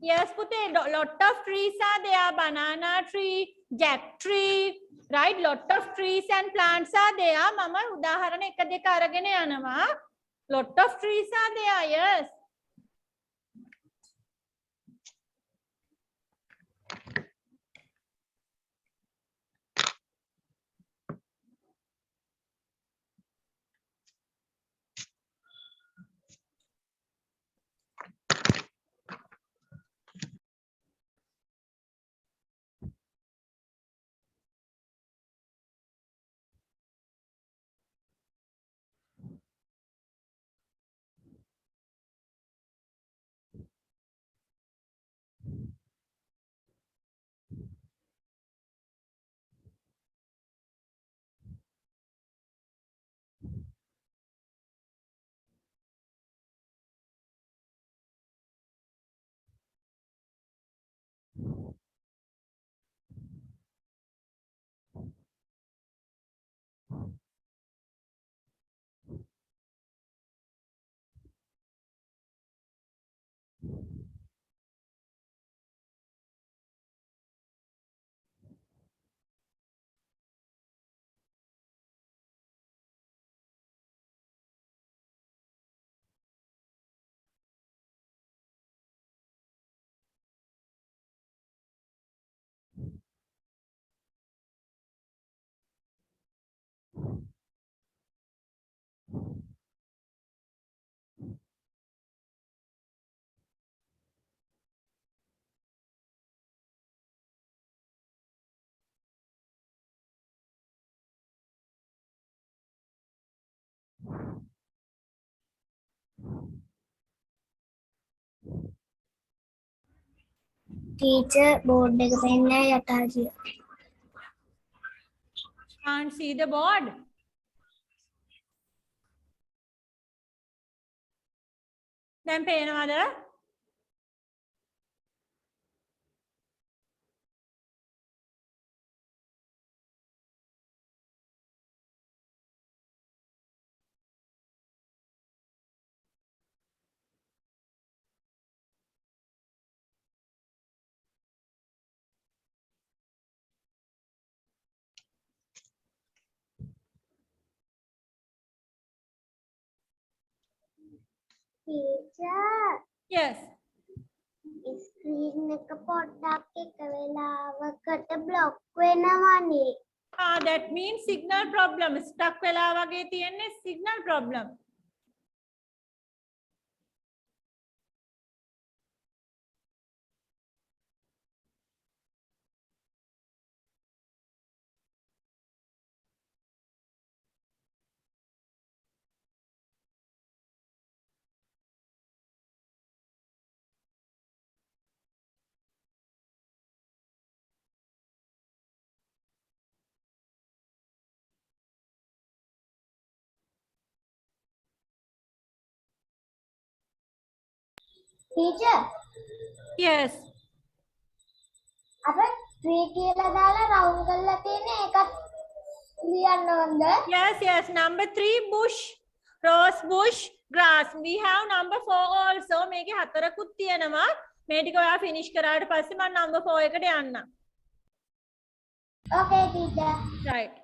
Yes, Pute, lot of trees are there. Banana tree, jack tree, right? Lot of trees and plants are there. Mama, udaharana එක දෙක අරගෙන යනවා. Lot of trees are there. Yes. Teacher, board එක පෙන්නෑ යටාජිය. Can't see the board. දැන් පේනවද? Teacher, Yes. screen එක පොඩ්ඩක් එක වෙලාවකට block වෙනවනේ. That means signal problem. Stuck වෙලා වගේ තියෙන්නේ signal problem. Teacher, Yes. අප tree කියලා දාලා round කරලා තියෙන එකත් ලියන්න ඕනද? Yes. Number 3, bush. Rose bush, grass. We have number 4 also. මේකේ හතරකුත් තියෙනවා. මේ ටික ඔයා finish කරාට පස්සේ මම number 4 එකට යන්නම්. Okay, teacher. Right.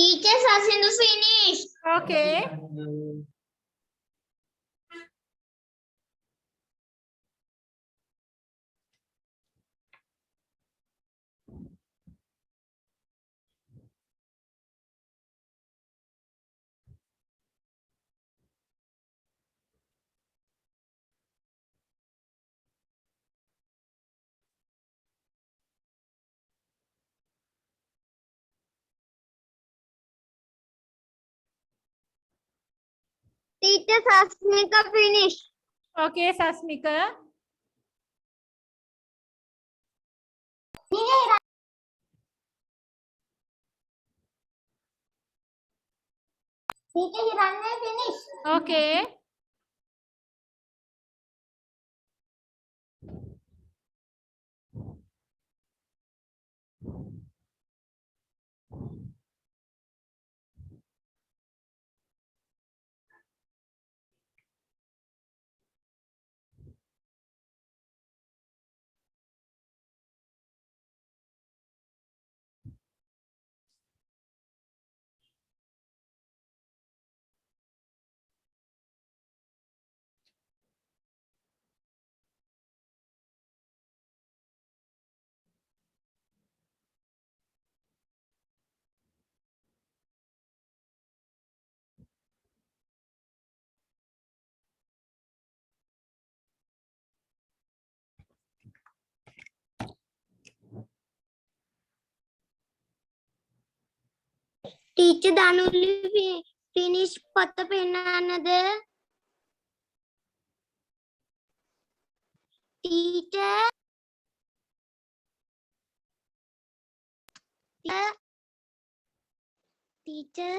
Teacher Sasindu finish. Okay. Teacher Sasmika finish. Okay, Sasmika. Teacher Hiranya finish. Okay. Teacher Danuli finish පොත පෙන්නන්නද? Teacher. Teacher.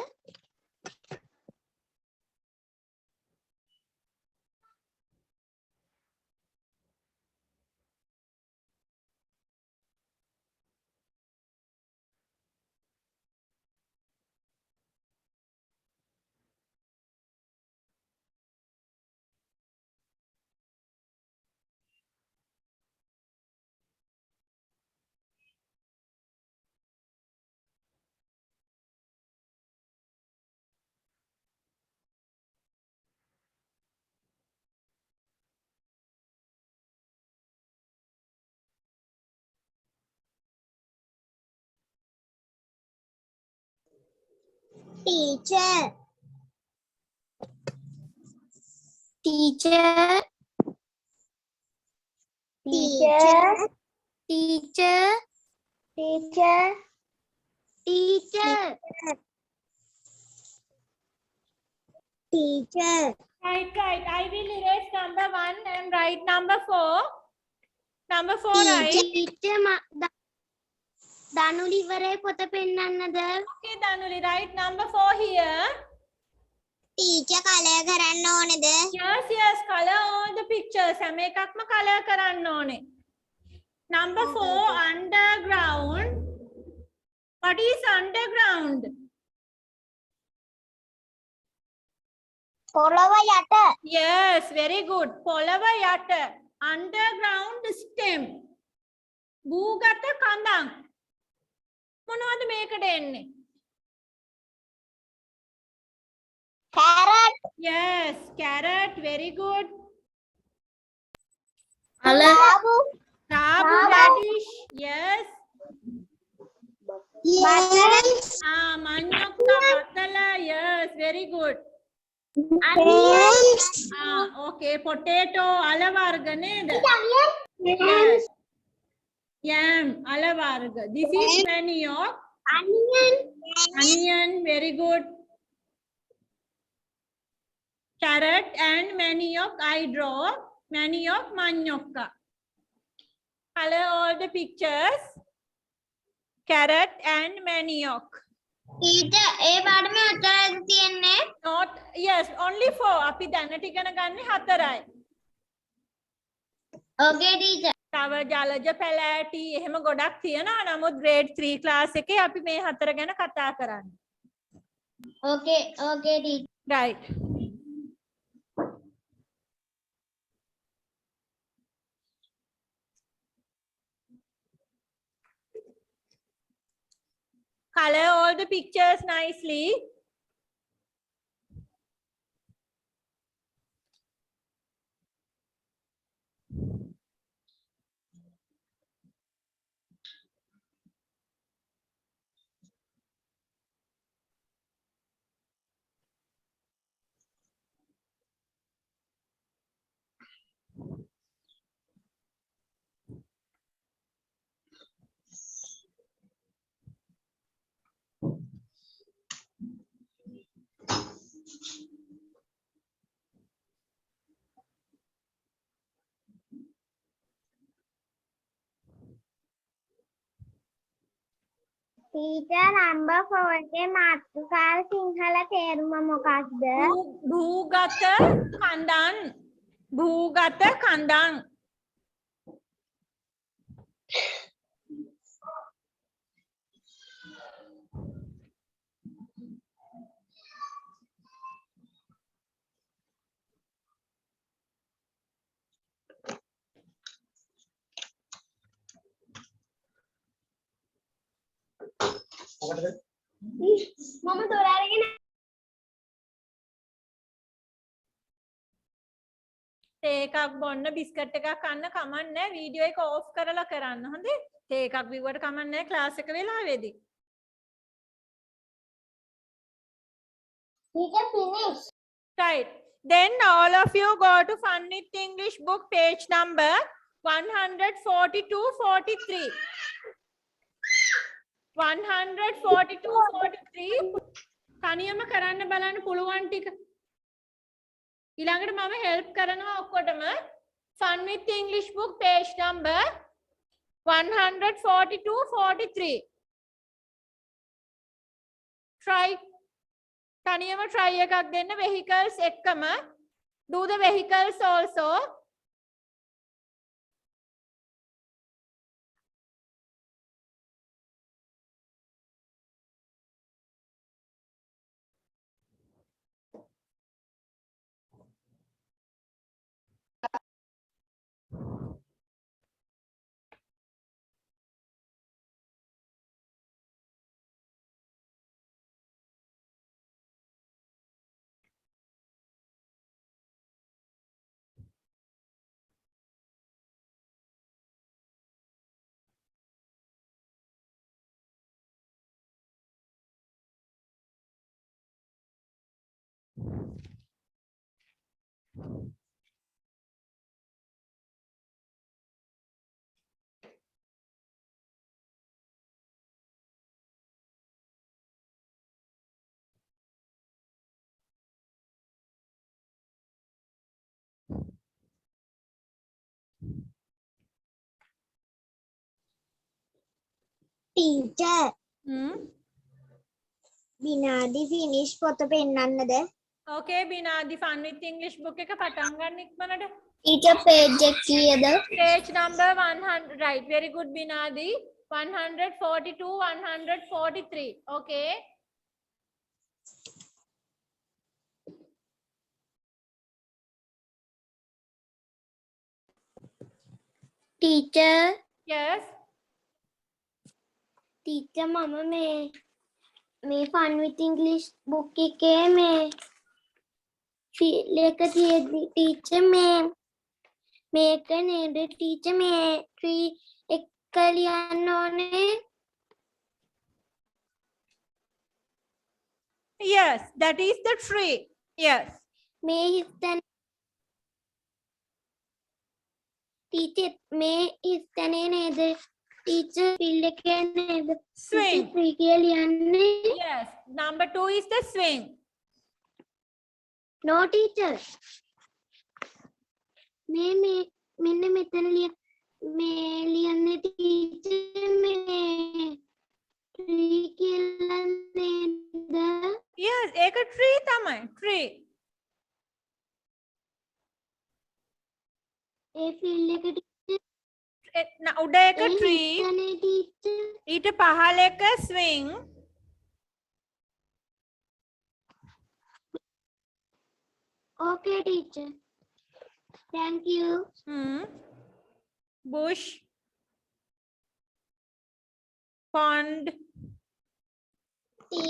Teacher. Teacher. Teacher. Teacher. Teacher. Teacher. Teacher. Right, right. I will erase number 1 and write number 4. Number 4, right? Teacher Danuli ඉවරේ පොත පෙන්නන්නද? Okay, Danuli, write number 4 here. Teacher colour කරන්න ඕනේද? Yes, yes. Color all the pictures. හැම එකක්ම color කරන්න ඕනේ. Number 4, underground. What is underground? පොළව යට. Yes, very good. පොළව යට. Underground stem. භූගත කඳන්. මොනවද මේකට එන්නේ? Carrot. Yes, carrot. Very good. Rabu. Rabu radish. Yes. Yes. Manyokka patala. Yes, very good. Onions. Okay. Potato. Alavarga neda. Yes. Yam. Alavarga. This is manioc. Onion. Onion. Very good. Carrot and manioc. I draw. Manioc. Manyokka. Color all the pictures. Carrot and manioc. Teacher, ඒ පාඩමේ හතරයිද තියෙන්නේ? Not, yes, only 4. අපි දැනට ඉගෙන ගන්නේ 4යි. Okay, teacher. තව ජලජ පැලෑටි එහෙම ගොඩක් තියෙනවා. නමුත් grade 3 class එකේ අපි මේ 4 ගැන කතා කරන්නේ. Okay, okay, teacher. Right. Color all the pictures nicely. Teacher number 4 के මාතෘකාව සිංහල තේරුම මොකක්ද? භූගත කඳන්. භූගත කඳන්. මම දොර අරගෙන තේ එකක් බොන්න බිස්කට් එකක් කන්න කමක් නැහැ වීඩියෝ එක ඕෆ් කරලා කරන්න හොඳේ තේ එකක් බිව්වට කමක් නැහැ ක්ලාස් එක වෙලාවේදී Teacher finish. right then all of you go to Fun with English book page number 142-43 142-43 තනියම කරන්න බලන්න පුළුවන් ටික ඊළඟට මම help කරනවා ඔක්කොටම Fun with English book page number 142-43 try තනියම try එකක් දෙන්න vehicles එක්කම do the vehicles also Teacher විනාඩි finish පොත පෙන්නන්නද? okay විනාඩි Fun with English book එක පටන් ගන්න ඉක්මනට Teacher page එක කීයද? page number 100 right very good විනාඩි 142-143 okay Teacher yes teacher මම මේ Fun with English book එකේ මේ feel එක තියෙද්දි teacher මේක නේද teacher මේ tree එක ලියන්න ඕනේ yes that is the tree yes මේ හිස්තැන teacher මේ හිස්තැනේ නේද teacher feel එකේ නේද swing tree කියලා ලියන්නේ yes number 2 is the swing no teacher මෙන්න මෙතන මේ ලියන්නේ teacher මේ tree කියලා නේද yes ඒක tree තමයි tree ඒ field එක උඩ එක tree teacher ඊට පහළ එක swing okay teacher thank you bush pond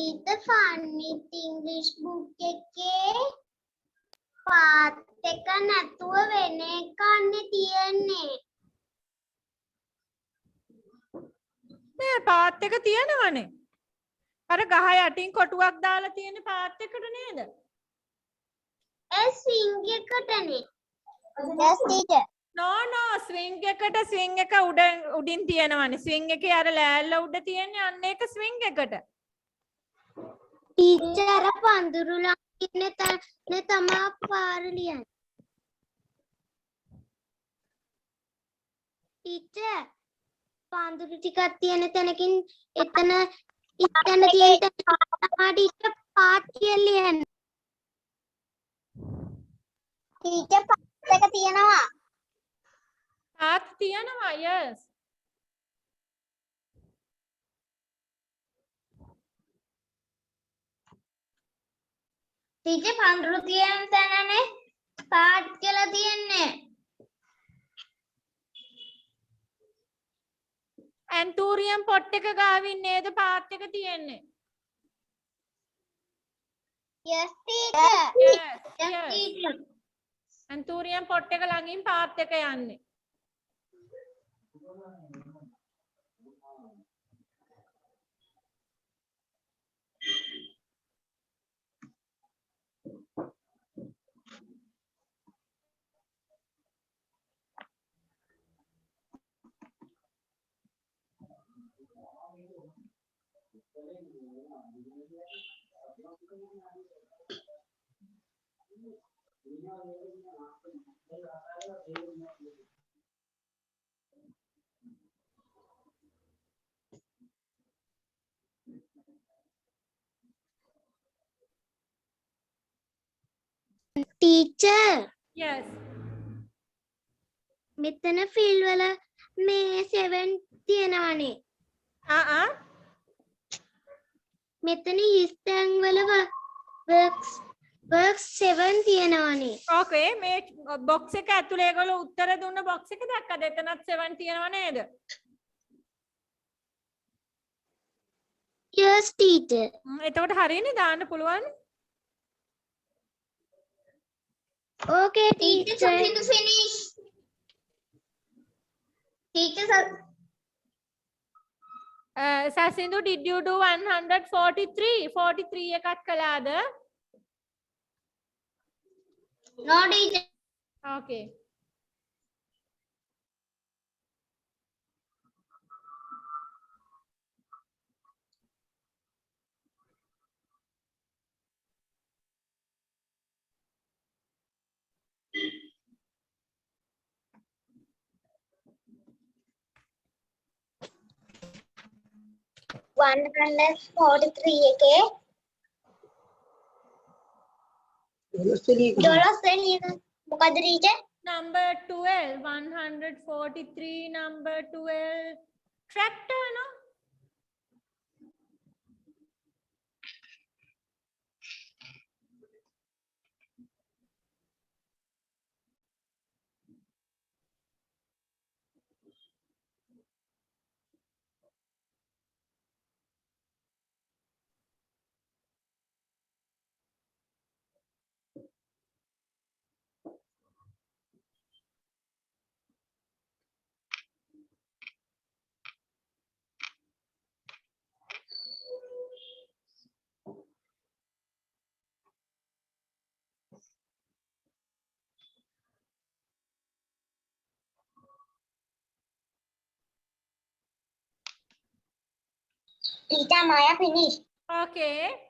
teacher funny English book එකේ පාත් එක නැතුව වෙන එකන්නේ තියන්නේ. නෑ පාත් එක තියෙනවනේ. අර ගහ යටින් කොටුවක් දාලා තියෙන පාත් එකට නේද? ඒ swing එකටනේ. Yes teacher. No swing එකට swing එක උඩින් තියෙනවනේ. swing එකේ අර ලෑල්ල උඩ තියෙන්නේ අන්න ඒක swing එකට. teacher අර පඳුරු ළඟ ඉන්න තැන තමා පාර ලියන්නේ. teacher පඳුරු ටිකක් තියෙන තැනකින් එතන තියෙන තමා teacher පාත් කියලා ලියන්නේ. teacher පාත් එක තියෙනවා. පාත් තියෙනවා yes. teacher පඳුරු තියෙන තැනනේ පාත් කියලා තියන්නේ. ඇන්තූරියම් පොට් එක ගාවින් නේද පාත් එක තියෙන්නේ? yes teacher. yes yes teacher. Anthurium pot එක ළඟින් පාත් එක යන්නේ. teacher yes. මෙතන ෆිල් වල මේ 7 තියෙනවනේ. මෙතන හිස්තැන් වල works 7 තියෙනවනේ. okay මේ box එක ඇතුලේ ඒගොල්ලෝ උත්තර දුන්න box එක දැක්කද? එතනත් 7 තියෙනව නේද? yes teacher. එතකොට හරියනේ දාන්න පුළුවන්. okay teacher finish. teacher Sasindu, did you do 143? 43 එකක් කළාද? no teacher. okay. One 143 එකේ 12 වෙනි එක මොකද teacher? number 12 143 number 12 tractor no. teacher Maya finish. okay.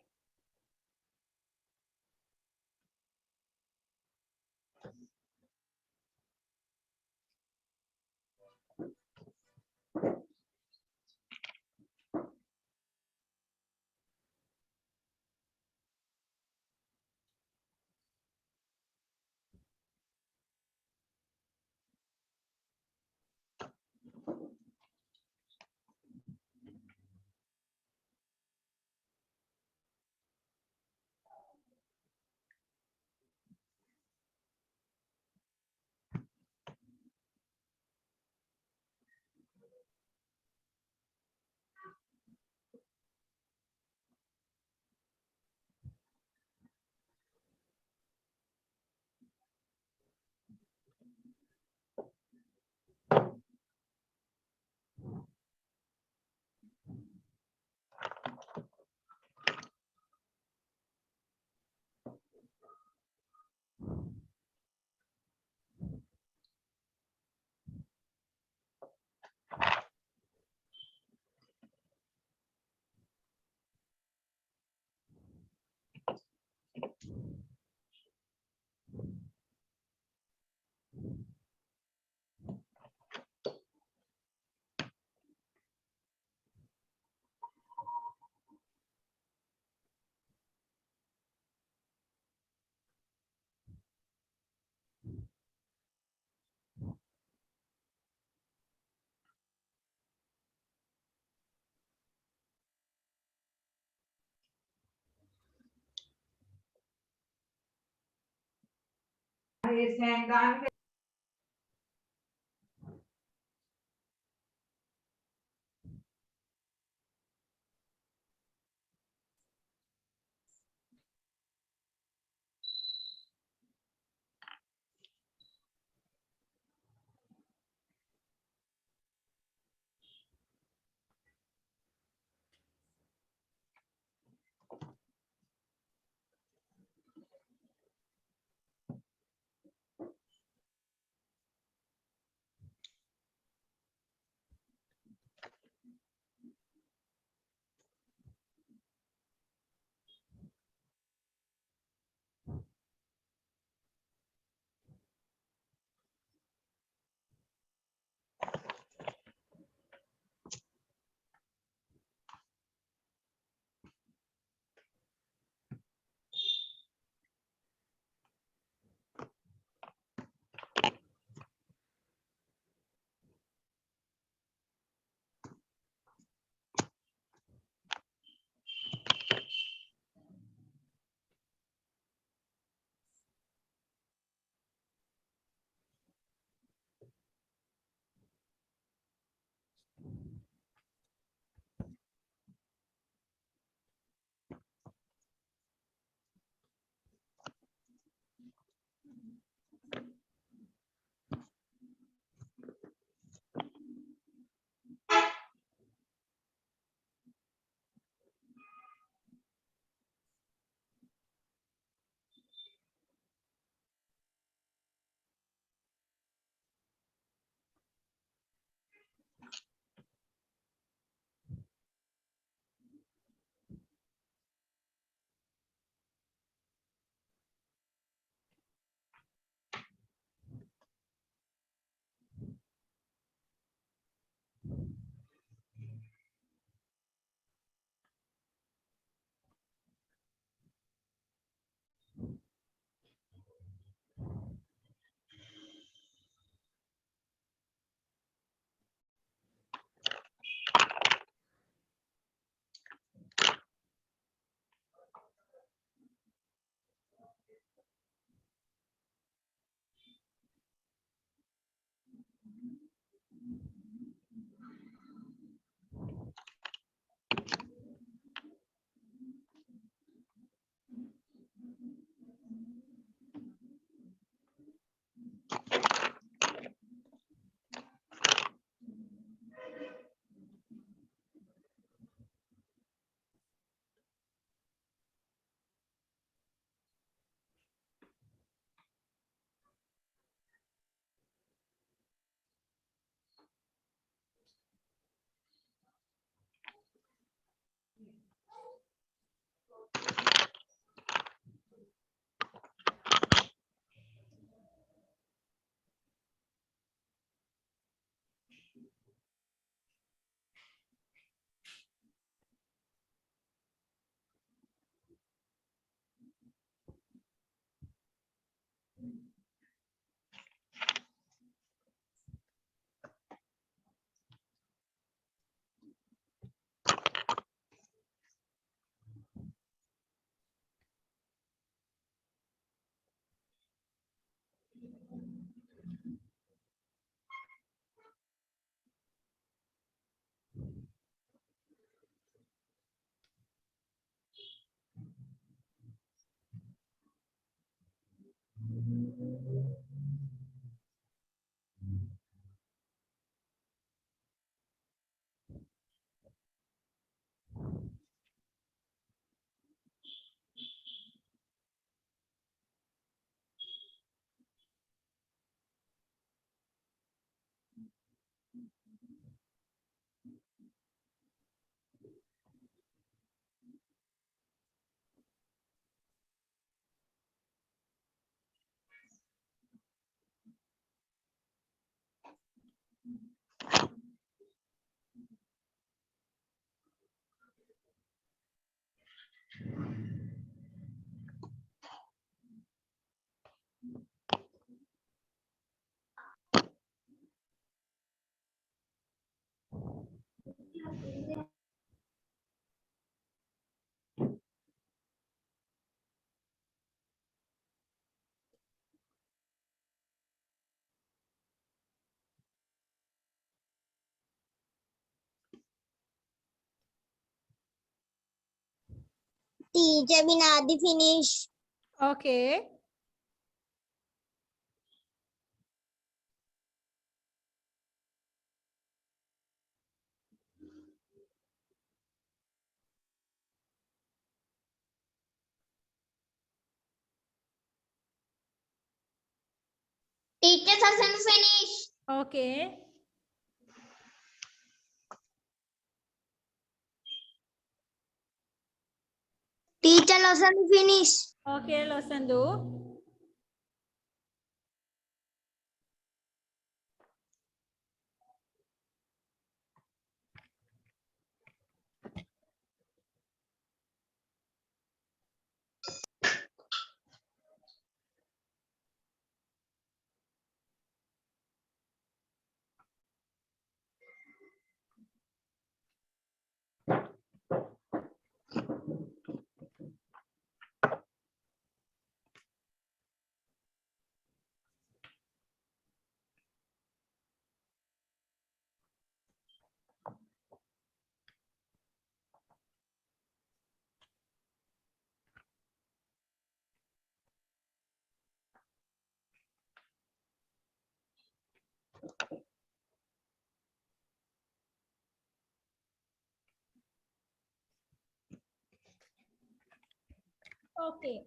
Teacher Binadi finish. Okay. Teacher Sasan finish. Okay. Teacher Sasan finish. Okay, Losandu. Okay.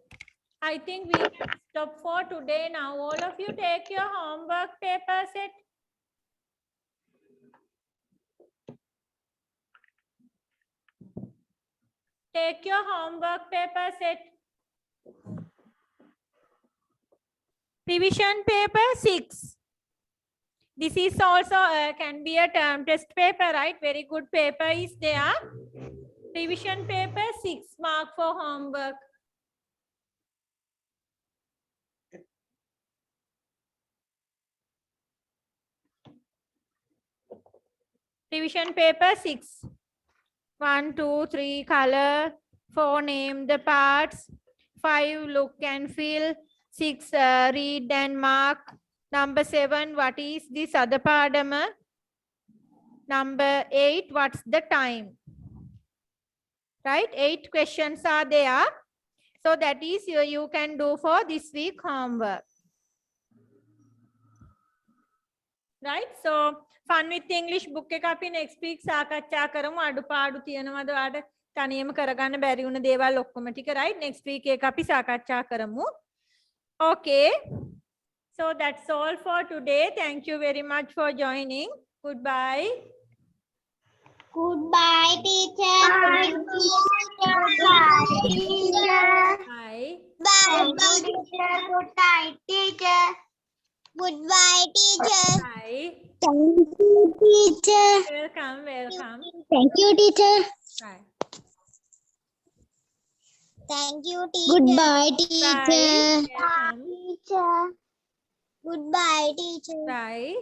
I think we can stop for today now. All of you take your homework paper set. Take your homework paper set. Revision paper 6. This is also can be a term test paper, right? Very good paper is there. Revision paper 6 mark for homework. Revision paper 6. 1, 2, 3 color. 4 name the parts. 5 look and feel. 6 read and mark. Number 7 what is this other padama? Number 8 what's the time? Right, 8 questions are there. So that is you can do for this week homework. Right, so fun with English book එක අපි next week සාකච්ඡා කරමු. අඩුපාඩු තියෙනවද ඔයාලට තනියම කරගන්න බැරි වුණ දේවල් ඔක්කොම ටික, right? Next week එක අපි සාකච්ඡා කරමු. Okay, so that's all for today. Thank you very much for joining. Goodbye. Goodbye, teacher. Bye, teacher. Goodbye, teacher. Bye. Bye, teacher. Good night, teacher. Goodbye, teacher. Bye. Thank you, teacher. Welcome, welcome. Thank you, teacher. Bye. Thank you, teacher. Goodbye, teacher. Bye. Welcome. Teacher. Goodbye, teacher. Bye.